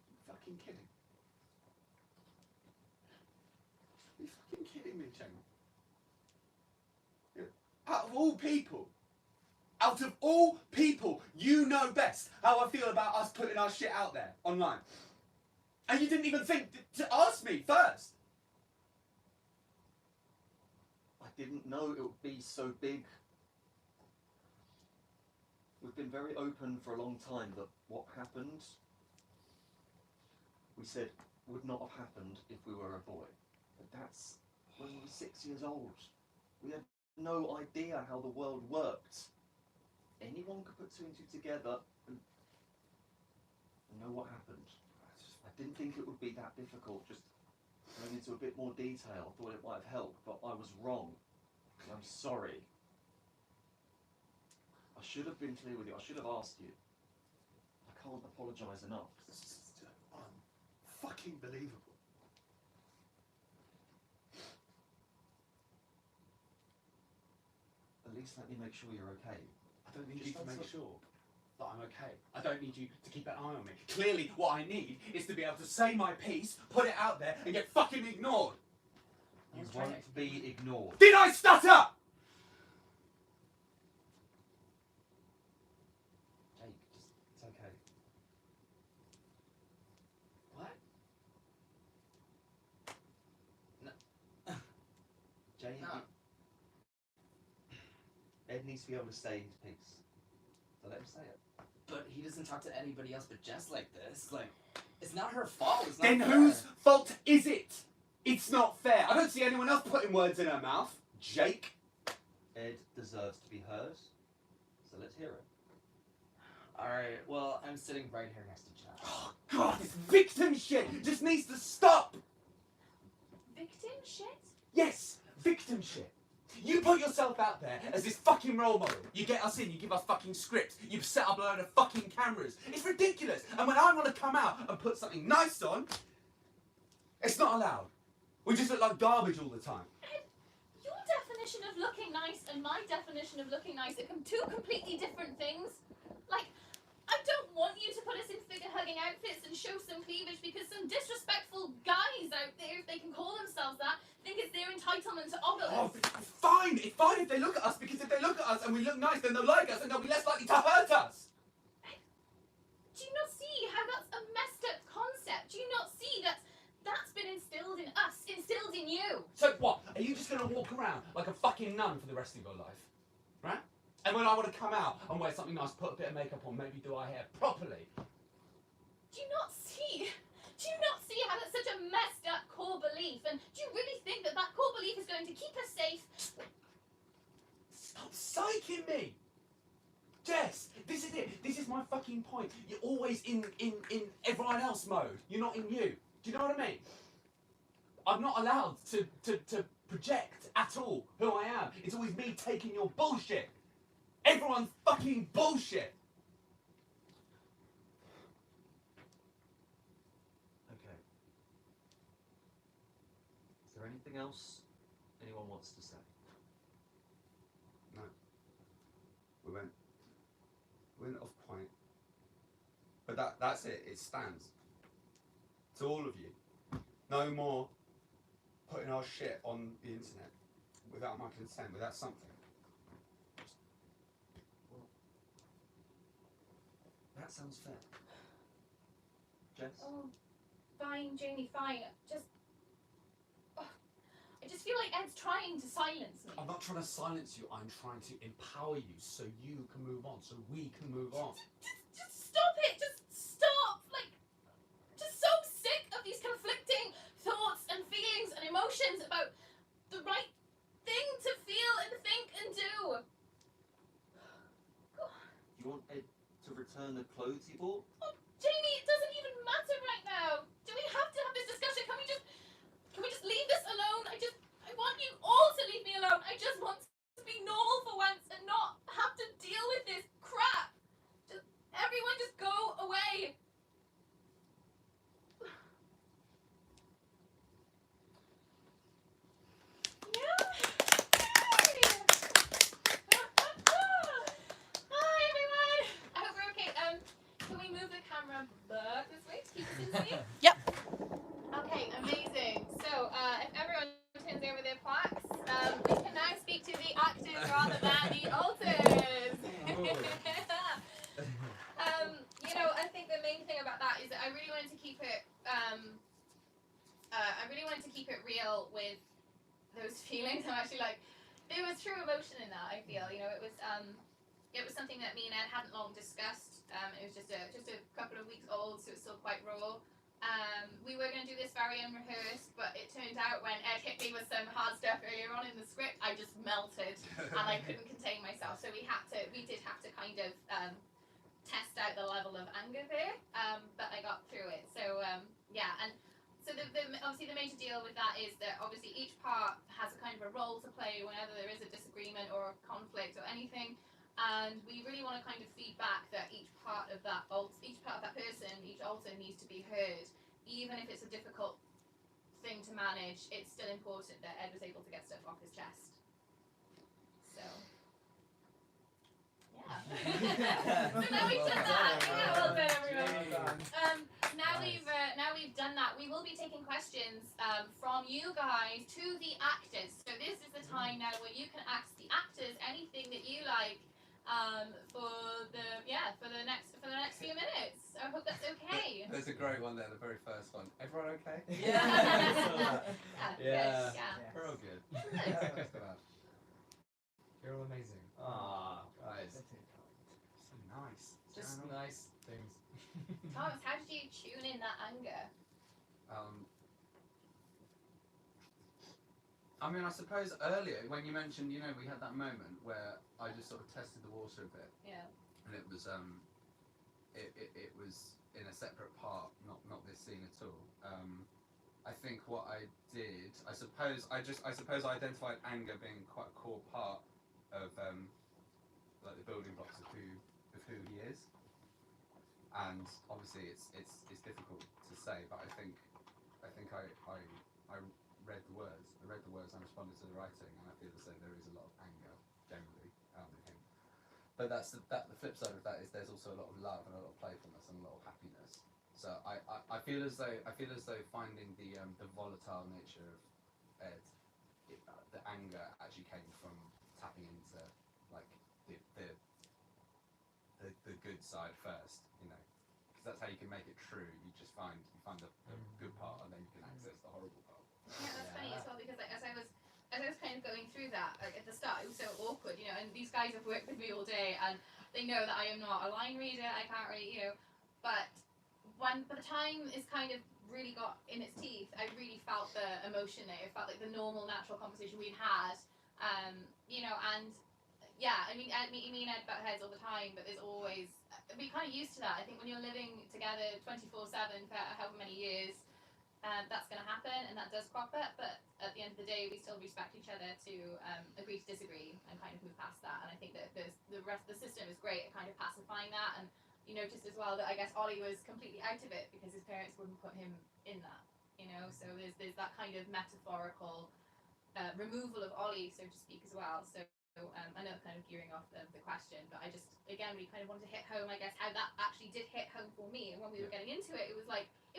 Speaker 6: You're fucking kidding. You're fucking kidding me, Jamie. Out of all people, you know best how I feel about us putting our shit out there online. And you didn't even think to ask me first.
Speaker 5: I didn't know it would be so big. We've been very open for a long time that what happened, we said, would not have happened if we were a boy. But that's when we were 6 years old. We had no idea how the world worked. Anyone could put two and two together and know what happened. I didn't think it would be that difficult, just going into a bit more detail. I thought it might have helped, but I was wrong. And I'm sorry. I should have been clear with you. I should have asked you. I can't apologise enough.
Speaker 6: This is fucking believable.
Speaker 5: At least let me make sure you're okay.
Speaker 6: I don't need
Speaker 5: Just
Speaker 6: you to make
Speaker 5: that's
Speaker 6: sure that I'm okay. I don't need you to keep an eye on me. Clearly, what I need is to be able to say my piece, put it out there, and get fucking ignored.
Speaker 5: You won't be ignored.
Speaker 6: Did I stutter?
Speaker 5: Jake, it's okay.
Speaker 3: What?
Speaker 5: Jake,
Speaker 3: No.
Speaker 5: Ed needs to be able to say his piece. So let him say it.
Speaker 3: But he doesn't talk to anybody else but Jess like this. Like, it's not her fault. It's not
Speaker 6: Then
Speaker 3: fair.
Speaker 6: whose fault is it? It's not fair. I don't see anyone else putting words in her mouth. Jake.
Speaker 5: Ed deserves to be heard. So let's hear it.
Speaker 3: Alright, well, I'm sitting right here next to Jess.
Speaker 6: Oh, God, this victim shit just needs to stop.
Speaker 1: Victim shit?
Speaker 6: Yes, victim shit. You put yourself out there as this fucking role model. You get us in, you give us fucking scripts, you set up a load of fucking cameras. It's ridiculous. And when I want to come out and put something nice on, it's not allowed. We just look like garbage all the time.
Speaker 1: Ed, your definition of looking nice and my definition of looking nice are two completely different things. Like, I don't want you to put us in figure-hugging outfits and show some cleavage because some disrespectful guys out there, if they can call themselves that, think it's their entitlement to ogle
Speaker 6: Oh,
Speaker 1: us.
Speaker 6: fine. It's fine if they look at us, because if they look at us and we look nice, then they'll like us and they'll be less likely to hurt us.
Speaker 1: Do you not see how that's a messed up concept? Do you not see that that's been instilled in us, instilled in you?
Speaker 6: So what? Are you just going to walk around like a fucking nun for the rest of your life? Right? And when I want to come out and wear something nice, put a bit of makeup on, maybe do our hair properly.
Speaker 1: Do you not see? Do you not see how that's such a messed up core belief? And do you really think that that core belief is going to keep us safe?
Speaker 6: Stop psyching me! Jess, this is it. This is my fucking point. You're always in everyone else mode. You're not in you. Do you know what I mean? I'm not allowed to project at all who I am. It's always me taking your bullshit. Everyone's fucking bullshit.
Speaker 5: Okay. Is there anything else anyone wants to say?
Speaker 6: No. We went off point. But that's it. It stands. To all of you. No more putting our shit on the internet without my consent, without something.
Speaker 5: That sounds fair. Jess?
Speaker 1: Oh, fine, Jamie, fine. I just feel like Ed's trying to silence me.
Speaker 6: I'm not trying to silence you. I'm trying to empower you so you can move on, so we can move on.
Speaker 1: Just stop it! Just stop! Like, just so sick of these conflicting thoughts and feelings and emotions about the right thing to feel and think and do.
Speaker 5: You want Ed to return the clothes he bought?
Speaker 1: Oh, Jamie, it doesn't even matter right now. Do we have to have this discussion? Can we just leave this alone? I want you all to leave me alone. I just want to be normal for once and not have to deal with this crap. Just me?
Speaker 2: Yep.
Speaker 1: Okay, amazing. So, if everyone turns over their plaques, we can now speak to the actors rather than the alters. You know, I think the main thing about that is that I really wanted to keep it. Real with those feelings. I'm actually like, there was true emotion in that. I feel, you know, it was something that me and Ed hadn't long discussed. It was just a couple of weeks old, so it's still quite raw. We were going to do this very unrehearsed, but it turned out when Ed hit me with some hard stuff earlier on in the script, I just melted and I couldn't contain myself. So we did have to kind of test out the level of anger there, but I got through it. So yeah, and so obviously the major deal with that is that obviously each part has a kind of a role to play whenever there is a disagreement or a conflict or anything. And we really want to kind of feed back that each part of that person, each alter needs to be heard, even if it's a difficult thing to manage. It's still important that Ed was able to get stuff off his chest. So, yeah. So now we've done that. Yeah, well done, everyone. Now we've done that. We will be taking questions from you guys to the actors. So this is the time now where you can ask the actors anything that you like. For the next few minutes. I hope that's okay.
Speaker 6: There's a great one there, the very first one. Everyone okay?
Speaker 1: Yeah.
Speaker 6: Yeah.
Speaker 1: Yeah.
Speaker 6: We're all good. You're all amazing.
Speaker 7: Ah,
Speaker 6: Guys.
Speaker 7: that's
Speaker 6: So nice.
Speaker 7: just
Speaker 6: Journal.
Speaker 7: nice things.
Speaker 1: Thomas, how did you tune in that anger?
Speaker 6: I mean, I suppose earlier when you mentioned, you know, we had that moment where I just sort of tested the water a bit.
Speaker 1: Yeah.
Speaker 6: And it was it was in a separate part, not this scene at all. I think what I did, I suppose I identified anger being quite a core part of like the building blocks of who he is. And obviously it's difficult to say, but I think I read the words. I read the words and responded to the writing, and I feel as though there is a lot of anger generally in him. But the flip side of that is there's also a lot of love and a lot of playfulness and a lot of happiness. So I feel as though finding the volatile nature of Ed, the anger actually came from tapping into like the good side first, you know, because that's how you can make it true. You just find the good part, and then you can access the horrible part.
Speaker 1: Yeah, that's funny as well, because like, as I was kind of going through that, like, at the start, it was so awkward, you know, and these guys have worked with me all day, and they know that I am not a line reader, I can't really, you know, but by the time it's kind of really got in its teeth, I really felt the emotion there. It felt like the normal, natural conversation we'd had, you know, and yeah, I mean, me and Ed butt heads all the time, but there's always, we're kind of used to that. I think when you're living together 24/7 for however many years, that's going to happen, and that does crop up, but at the end of the day, we still respect each other to agree to disagree and kind of move past that. And I think that the rest of the system is great at kind of pacifying that. And you noticed as well that I guess Ollie was completely out of it because his parents wouldn't put him in that, you know. So there's that kind of metaphorical removal of Ollie, so to speak, as well. So I know kind of gearing off the question, but I just, again, we kind of wanted to hit home, I guess, how that actually did hit home for me. And when we were getting into it, it was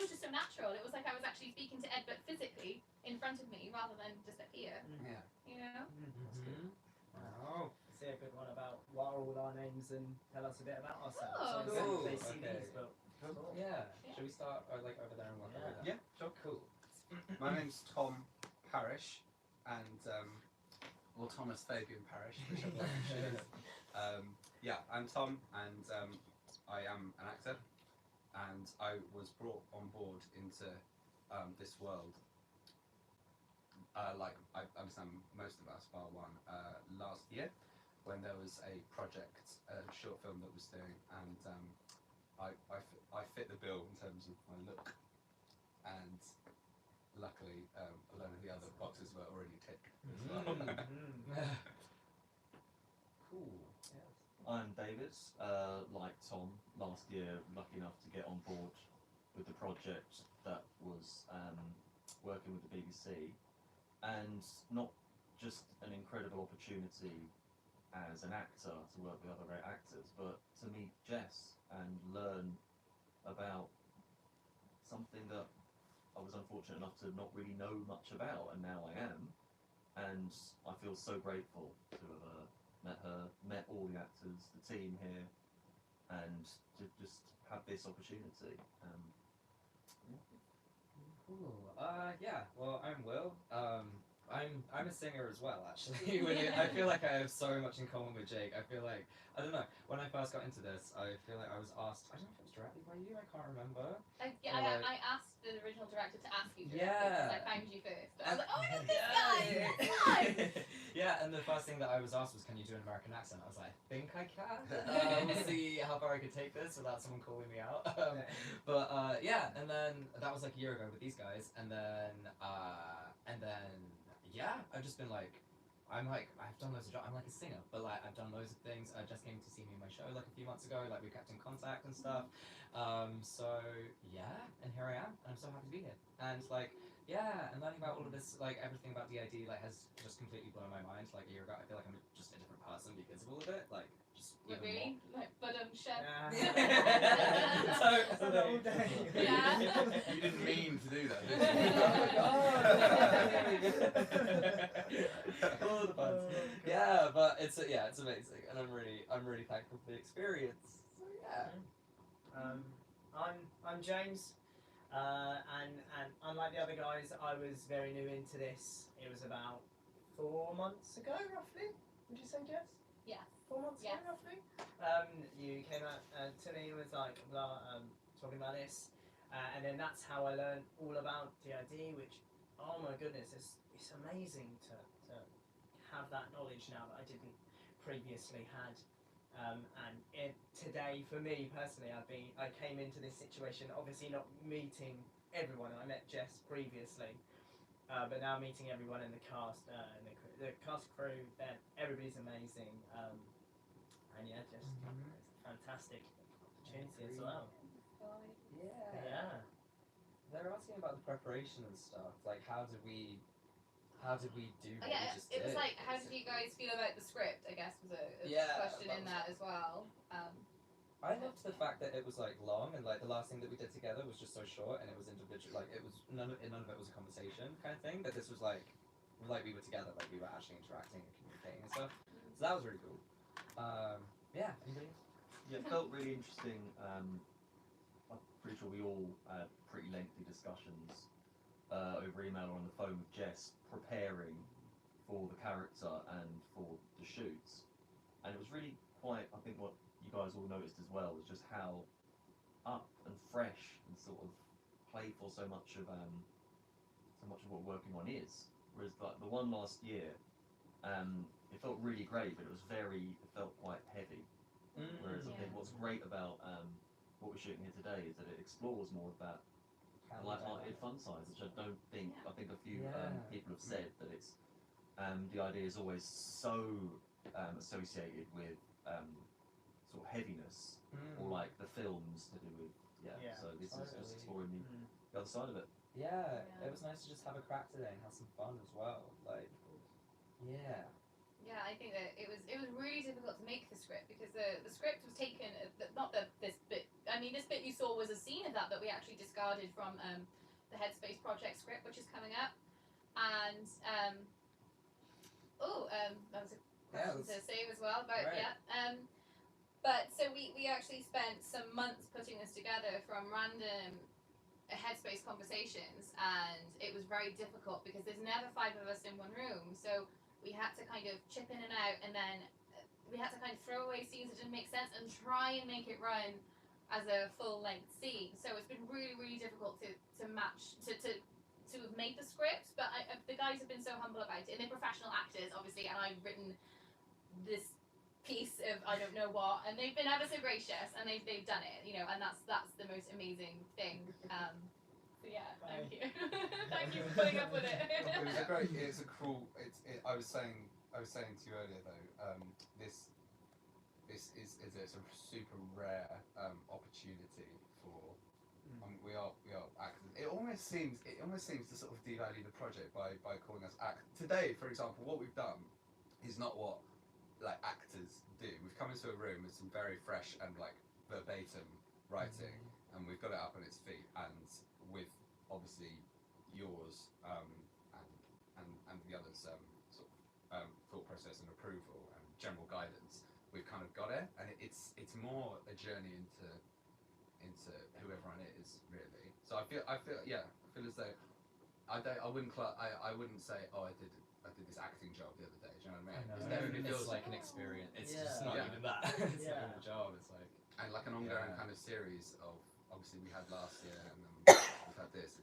Speaker 1: just so natural. It was like I was actually speaking to Ed, but physically in front of me rather than just up here.
Speaker 6: Yeah.
Speaker 1: You know?
Speaker 7: Oh, say a good one about what are all our names and tell us a bit about ourselves.
Speaker 1: Oh.
Speaker 7: So
Speaker 6: Cool,
Speaker 7: they see
Speaker 6: okay.
Speaker 7: these, but
Speaker 6: Yeah.
Speaker 1: Yeah.
Speaker 6: Should we start like over there and work over there?
Speaker 3: Yeah, sure.
Speaker 6: Cool. My name's Tom Parrish, and or Thomas Fabian Parrish, whichever one you choose. Yeah, I'm Tom, and I am an actor, and I was brought on board into this world. Like I understand most of us, bar one, last year, when there was a project, a short film that was doing, and I fit the bill in terms of my look, and luckily a lot of the other boxes were already ticked as well. Cool.
Speaker 5: I'm David, like Tom, last year lucky enough to get on board with the project that was working with the BBC, and not just an incredible opportunity as an actor to work with other great actors, but to meet Jess and learn about something that I was unfortunate enough to not really know much about, and now I am. And I feel so grateful to have met all the actors, the team here, and to just have this opportunity.
Speaker 8: Cool. Yeah. Well, I'm Will. I'm a singer as well, actually. I feel like I have so much in common with Jake. I feel like, I don't know, when I first got into this, I feel like I was asked, I don't know if it was directly by you, I can't remember.
Speaker 1: I asked the original director to ask you
Speaker 8: Yeah.
Speaker 1: because I found you first. I was like, oh, no, this guy! This guy!
Speaker 8: Yeah, and the first thing that I was asked was, can you do an American accent? I was like, I think I can. We'll see how far I could take this without someone calling me out. Yeah, and then that was like a year ago with these guys, and then yeah, I've just been like, I've done loads of jobs. I'm like a singer, but like I've done loads of things. I just came to see me in my show like a few months ago. Like we kept in contact and stuff. So yeah, and here I am, and I'm so happy to be here. And like yeah, and learning about all of this, like everything about DID, like has just completely blown my mind. Like a year ago, I feel like I'm just a different person because of all of it. Like just even
Speaker 1: Really? Like, but chef.
Speaker 8: So
Speaker 7: the whole day.
Speaker 1: Yeah.
Speaker 6: You didn't mean to do that, did you?
Speaker 8: All the puns. Yeah, but it's amazing, and I'm really thankful for the experience. So yeah.
Speaker 7: I'm James, and unlike the other guys, I was very new into this. It was about 4 months ago, roughly. Would you say, Jess?
Speaker 1: Yeah.
Speaker 7: 4 months
Speaker 1: Yeah.
Speaker 7: ago, roughly. You came out to me and was like, talking about this, and then that's how I learned all about DID. Which, oh my goodness, it's amazing to have that knowledge now that I didn't previously had. Today, for me personally, I came into this situation obviously not meeting everyone. I met Jess previously, but now meeting everyone in the cast, and the cast crew. Everybody's amazing, and yeah, just it's a fantastic opportunity as well.
Speaker 8: Yeah. They're asking about the preparation and stuff. Like, how did we do what we just
Speaker 1: it was
Speaker 8: did?
Speaker 1: like, how did you guys feel about the script? I guess was a question in that as well.
Speaker 8: I loved the fact that it was like long, and like the last thing that we did together was just so short, and it was individual. Like it was none of it was a conversation kind of thing. But this was like we were together, like we were actually interacting and communicating and stuff. So that was really cool. Yeah. Anybody?
Speaker 5: Yeah, it felt really interesting. I'm pretty sure we all had pretty lengthy discussions over email or on the phone with Jess, preparing for the character and for the shoots. And it was really quite, I think what you guys all noticed as well was just how up and fresh and sort of playful so much of what we're working on is. Whereas like the one last year, it felt really great, but it felt quite heavy. Whereas I think what's great about what we're shooting here today is that it explores more of that light-hearted fun side, which I don't think, I think a few people have said that it's, the idea is always so associated with sort of heaviness, or like the films to do with, so this is just exploring the other side of it.
Speaker 8: Yeah, it was nice to just have a crack today and have some fun as well. Like, yeah.
Speaker 1: Yeah, I think that it was really difficult to make the script because the script was taken, this bit. I mean, this bit you saw was a scene of that we actually discarded from the Headspace project script, which is coming up, and that was a question to save as well about but so we actually spent some months putting this together from random Headspace conversations, and it was very difficult because there's never 5 of us in one room, so we had to kind of chip in and out, and then we had to kind of throw away scenes that didn't make sense and try and make it run as a full-length scene. So it's been really, really difficult to match, to have made the script, but the guys have been so humble about it, and they're professional actors, obviously, and I've written this piece of I don't know what, and they've been ever so gracious, and they've done it, you know, and that's the most amazing thing. So yeah, thank you. Thank you for putting up with it.
Speaker 6: I was saying to you earlier though, this is a super rare opportunity for we are actors. It almost seems to sort of devalue the project by calling us actors. Today, for example, what we've done is not what like actors do. We've come into a room with some very fresh and like verbatim writing, and we've got it up on its feet, and with obviously yours and the others' sort of thought process and approval and general guidance, we've kind of got it, and it's more a journey into who everyone is really. So I feel as though I wouldn't say, oh, I did this acting job the other day. Do you know what I mean? It definitely feels
Speaker 8: like an experience. It's just not
Speaker 6: Yeah.
Speaker 8: even that. It's not even a job. It's like
Speaker 6: and like an ongoing
Speaker 8: Yeah.
Speaker 6: kind of series of, obviously we had last year and then we've had this.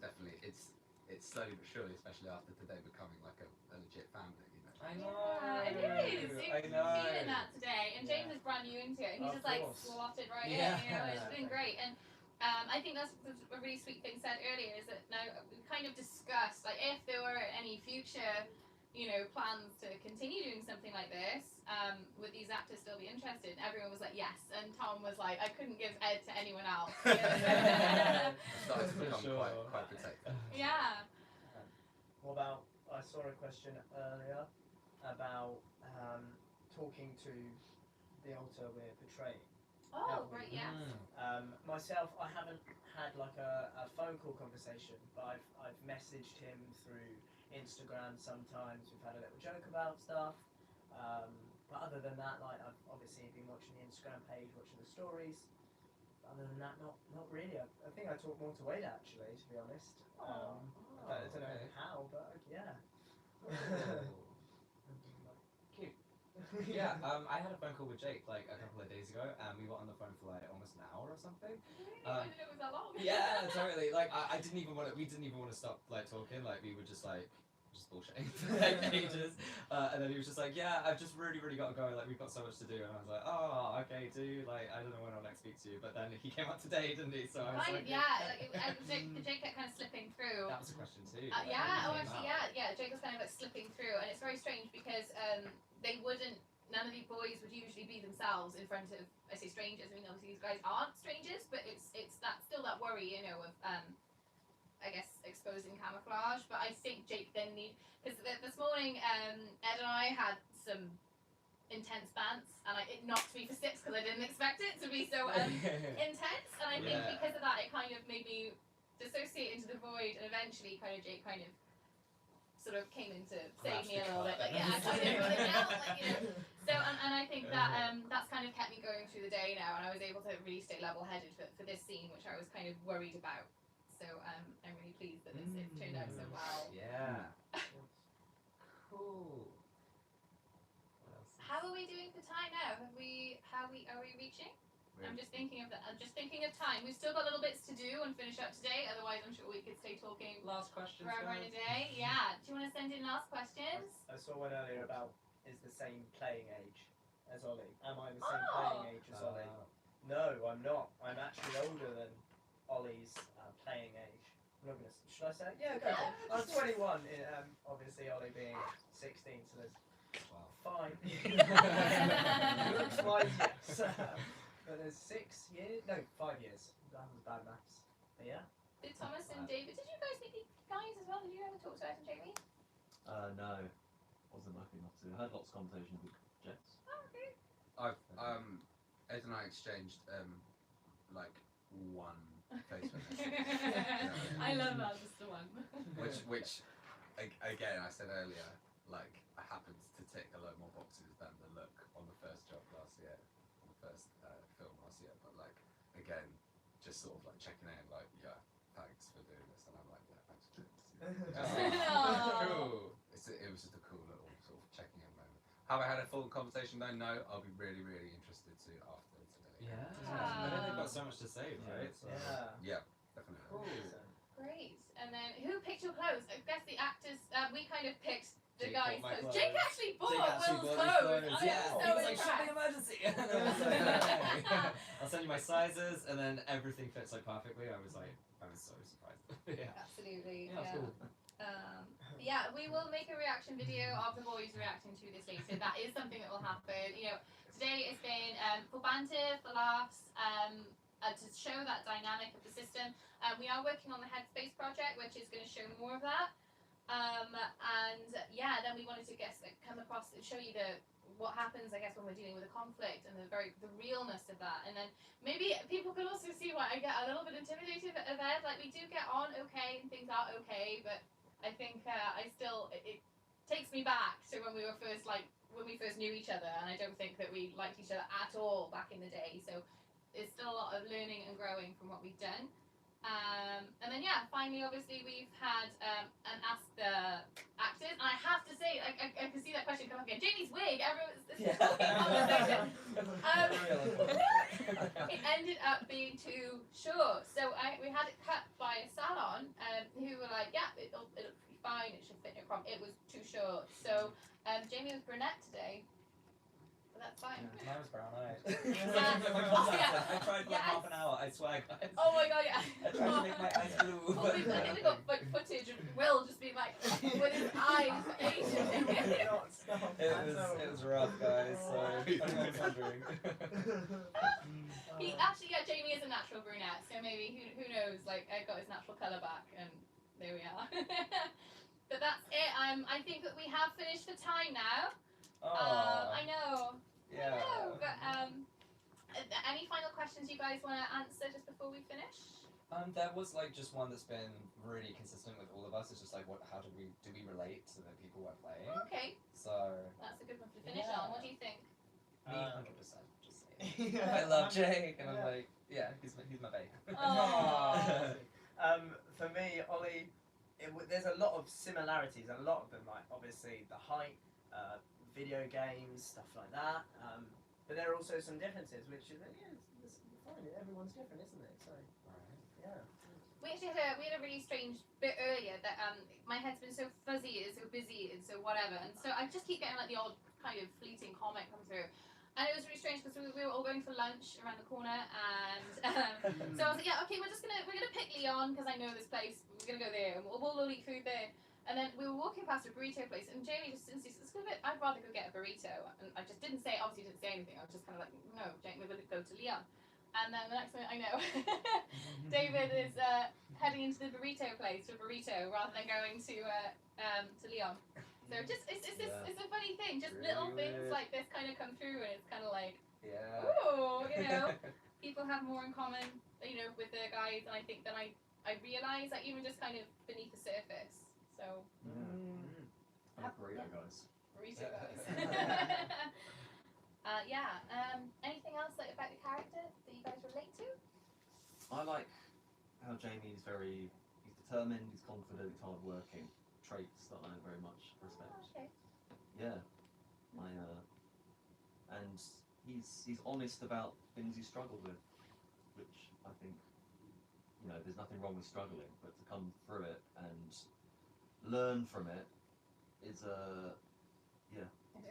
Speaker 6: It's slowly but surely, especially after today, becoming like a legit family. You know.
Speaker 8: I know.
Speaker 1: Yeah, it is.
Speaker 8: I know.
Speaker 1: Feeling that today, and James is brand new into it, and he's
Speaker 7: Of
Speaker 1: just like
Speaker 7: course.
Speaker 1: slotted right
Speaker 8: Yeah.
Speaker 1: in. You know, it's been great, and I think that's a really sweet thing said earlier. Is that now we kind of discussed like if there were any future, plans to continue doing something like this, would these actors still be interested? And everyone was like yes, and Tom was like, I couldn't give Ed to anyone else.
Speaker 6: I started to
Speaker 8: For
Speaker 6: become
Speaker 8: sure.
Speaker 6: quite protective.
Speaker 1: Yeah.
Speaker 7: What about, I saw a question earlier about talking to the altar we're portraying.
Speaker 1: Oh, right. Yeah.
Speaker 7: Myself, I haven't had like a phone call conversation, but I've messaged him through Instagram sometimes. We've had a little joke about stuff. But other than that, like I've obviously been watching the Instagram page, watching the stories. Other than that, not really. I think I talk more to Wade actually, to be honest. I don't know
Speaker 8: okay.
Speaker 7: how, but yeah.
Speaker 8: Cute. Yeah, I had a phone call with Jake like a couple of days ago, and we were on the phone for like almost an hour or something.
Speaker 1: I didn't know it was that long.
Speaker 8: Yeah, totally. Like we didn't even want to stop like talking. Like we were just bullshitting for like ages. And then he was just like, yeah, I've just really got to go. Like we've got so much to do. And I was like, oh, okay, dude. Like I don't know when I'll next speak to you. But then he came up today, didn't he? So I was
Speaker 1: Kind
Speaker 8: like,
Speaker 1: of, yeah. The Jake kept kind of slipping through.
Speaker 8: That was a question too.
Speaker 1: Yeah. Oh,
Speaker 8: Came
Speaker 1: actually,
Speaker 8: out.
Speaker 1: yeah. Jake was kind of like slipping through, and it's very strange because they wouldn't. None of the boys would usually be themselves in front of, I say, strangers. I mean, obviously these guys aren't strangers, but it's that still that worry, of I guess exposing camouflage. But I think Jake then because this morning Ed and I had some intense bants, and it knocked me for six because I didn't expect it to be so intense, and I think
Speaker 8: Yeah.
Speaker 1: because of that it kind of made me dissociate into the void, and eventually Jake kind of sort of came in to save me a little bit, like I kind of got it out, so and I think that that's kind of kept me going through the day now, and I was able to really stay level-headed for this scene, which I was kind of worried about. So I'm really pleased that it turned out so well.
Speaker 8: Yeah. Cool. What else?
Speaker 1: How are we doing for time now? Are we reaching? I'm just thinking of time. We've still got little bits to do and finish up today. Otherwise, I'm sure we could stay talking
Speaker 8: Last question.
Speaker 1: forever and a day. Yeah. Do you want to send in last questions?
Speaker 7: I saw one earlier about is the same playing age as Ollie. Am I the same playing age as Ollie? No, I'm not. I'm actually older than Ollie's playing age. I'm not gonna. Should I say? Yeah, go for it. I'm 21. Obviously, Ollie being 16, so there's
Speaker 8: Wow.
Speaker 7: 5 years. Looks wise, yes. But there's 6 years. No, 5 years. That was bad maths. But yeah.
Speaker 1: Did Thomas and David? Did you guys meet these guys as well? Did you ever talk to Ed and Jamie?
Speaker 5: No, wasn't lucky enough to. I had lots of conversations with Jets.
Speaker 1: Oh, okay.
Speaker 6: I've Ed and I exchanged like one Facebook message.
Speaker 1: I love that, just the one.
Speaker 6: which again I said earlier, like I happened to tick a lot more boxes than the look on the first job last year, on the first film last year. But like again, just sort of like checking in, like yeah, thanks for doing this, and I'm like yeah, thanks for doing this. Cool. It was just a cool little sort of checking in moment. Have I had a full conversation though? No. I'll be really interested to after today.
Speaker 8: Yeah. I
Speaker 1: Ah.
Speaker 8: know they've got so much to say, right? So.
Speaker 7: Yeah.
Speaker 6: Yeah, definitely.
Speaker 8: Cool.
Speaker 1: Great. And then who picked your clothes? I guess the actors. We kind of picked the
Speaker 8: Jake
Speaker 1: guys'
Speaker 8: bought my
Speaker 1: clothes.
Speaker 8: clothes.
Speaker 1: Jake actually bought
Speaker 8: Jake actually
Speaker 1: Will's
Speaker 8: bought his
Speaker 1: clothes.
Speaker 8: clothes.
Speaker 1: I
Speaker 8: Yeah.
Speaker 1: am so
Speaker 8: He was like, shopping
Speaker 1: impressed.
Speaker 8: emergency. And I was like, okay. I'll send you my sizes, and then everything fits like perfectly. I was so surprised. Yeah.
Speaker 1: Absolutely.
Speaker 8: Yeah, it's cool.
Speaker 1: Yeah, we will make a reaction video of the boys reacting to this later. That is something that will happen. Today has been for banter, for laughs, to show that dynamic of the system. We are working on the Headspace project, which is going to show more of that. And yeah, then we wanted to come across and show you what happens, I guess, when we're dealing with a conflict and the realness of that. And then maybe people could also see why I get a little bit intimidated of Ed. Like, we do get on okay and things are okay, but I think it takes me back to when we first knew each other, and I don't think that we liked each other at all back in the day. So there's still a lot of learning and growing from what we've done. And then finally, obviously, we've had an Ask the Actors, and I have to say, I can see that question come up again. Jamie's wig, everyone's conversation. It ended up being too short, so we had it cut by a salon, who were like, yeah, it'll be fine, it should fit no problem. It was too short, so Jamie was brunette today. That's fine.
Speaker 8: Mine was brown-eyed.
Speaker 1: I
Speaker 8: tried for like half an hour, I swear, guys.
Speaker 1: Oh my god, yeah.
Speaker 8: I tried to make my eyes blue.
Speaker 1: I think we got like footage of Will just being like with his eyes for ages.
Speaker 8: It was rough, guys. So I'm wondering.
Speaker 1: Jamie is a natural brunette, so maybe who knows? Like, I got his natural colour back, and there we are. But that's it. I think that we have finished for time now. I know.
Speaker 8: Yeah.
Speaker 1: I know, but any final questions you guys want to answer just before we finish?
Speaker 8: There was like just one that's been really consistent with all of us. It's just like, how do we relate to the people we're playing?
Speaker 1: Okay.
Speaker 8: So
Speaker 1: that's a good one to finish on. What do you think?
Speaker 8: Me, 100%. Just saying. I love Jake, and I'm like, yeah, he's my babe.
Speaker 7: For me, Ollie, there's a lot of similarities. A lot of them, like obviously the height, video games, stuff like that. But there are also some differences, which is it's fine. Everyone's different, isn't it? So yeah.
Speaker 1: We actually had a really strange bit earlier that my head's been so fuzzy and so busy and so whatever, and so I just keep getting like the odd kind of fleeting comment come through. And it was really strange because we were all going for lunch around the corner, and so I was like, yeah, okay, we're gonna pick Leon because I know this place. We're gonna go there, and we'll all eat food there. And then we were walking past a burrito place, and Jamie just insisted, I'd rather go get a burrito. And I just didn't say anything. I was just kind of like, no, Jamie, we're gonna go to Leon. And then the next minute, I know, David is heading into the burrito place for burrito rather than going to Leon. So just it's a funny thing. Just
Speaker 8: Really
Speaker 1: little things
Speaker 8: weird.
Speaker 1: like this kind of come through, and it's kind of like,
Speaker 8: Yeah.
Speaker 1: ooh, people have more in common, with the guys, and I think that I realise that even just kind of beneath the surface. So
Speaker 5: I'm a burrito, guys.
Speaker 1: burrito guys. Anything else about the character that you guys relate to?
Speaker 5: I like how Jamie's he's determined, he's confident, he's hardworking. Traits that I very much respect.
Speaker 1: Oh, okay.
Speaker 5: Yeah. And he's honest about things he struggled with, which I think, there's nothing wrong with struggling, but to come through it and learn from it is
Speaker 1: It's been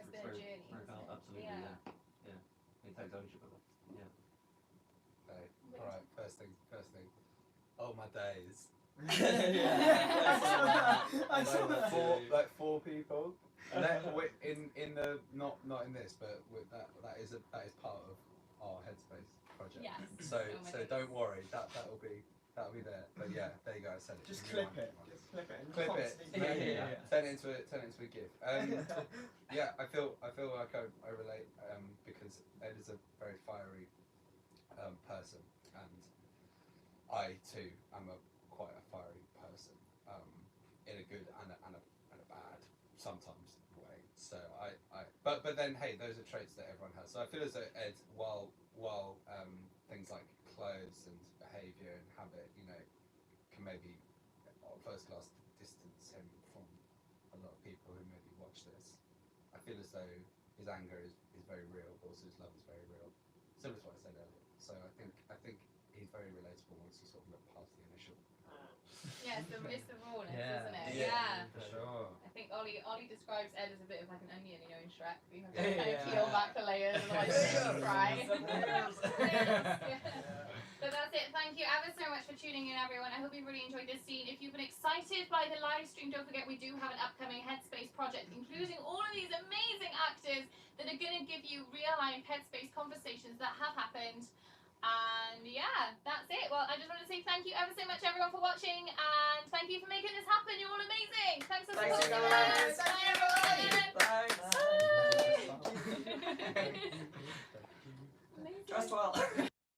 Speaker 1: a journey.
Speaker 5: very valid, absolutely, yeah. He takes ownership of it. Yeah.
Speaker 6: Okay. Alright, first thing. Oh my days.
Speaker 7: I saw that.
Speaker 6: Four people. And that, in the not in this, but that is part of our Headspace project.
Speaker 1: Yes.
Speaker 6: So don't worry, that'll be there. But yeah, there you go. I said it.
Speaker 7: Just
Speaker 6: Give
Speaker 7: clip
Speaker 6: me
Speaker 7: it.
Speaker 6: one.
Speaker 7: Just clip it. And
Speaker 6: Clip it.
Speaker 7: constantly- Yeah.
Speaker 6: Turn it into a GIF. Yeah, I feel like I relate because Ed is a very fiery person, and I too am quite a fiery person, in a good and a bad sometimes way. So but then hey, those are traits that everyone has. So I feel as though Ed, while things like clothes and behaviour and habit, can maybe first class distance him from a lot of people who maybe watch this. I feel as though his anger is very real, but also his love is very real. Similar to what I said earlier. So I think he's very relatable once you sort of look past the initial.
Speaker 1: Yeah, it's the rawness,
Speaker 8: Yeah.
Speaker 1: isn't it?
Speaker 6: Yeah.
Speaker 8: For sure.
Speaker 1: I think Ollie describes Ed as a bit of like an onion, in Shrek. You have to
Speaker 8: Yeah.
Speaker 1: kind of peel back the layers and like fry. But that's it. Thank you ever so much for tuning in, everyone. I hope you really enjoyed this scene. If you've been excited by the live stream, don't forget we do have an upcoming Headspace project, including all of these amazing actors that are going to give you real-life Headspace conversations that have happened. And yeah, that's it. Well, I just want to say thank you ever so much, everyone, for watching, and thank you for making this happen. You're all amazing. Thanks for supporting us. Bye, everyone.
Speaker 7: Bye.
Speaker 1: Bye. Amazing.
Speaker 3: Dressed well.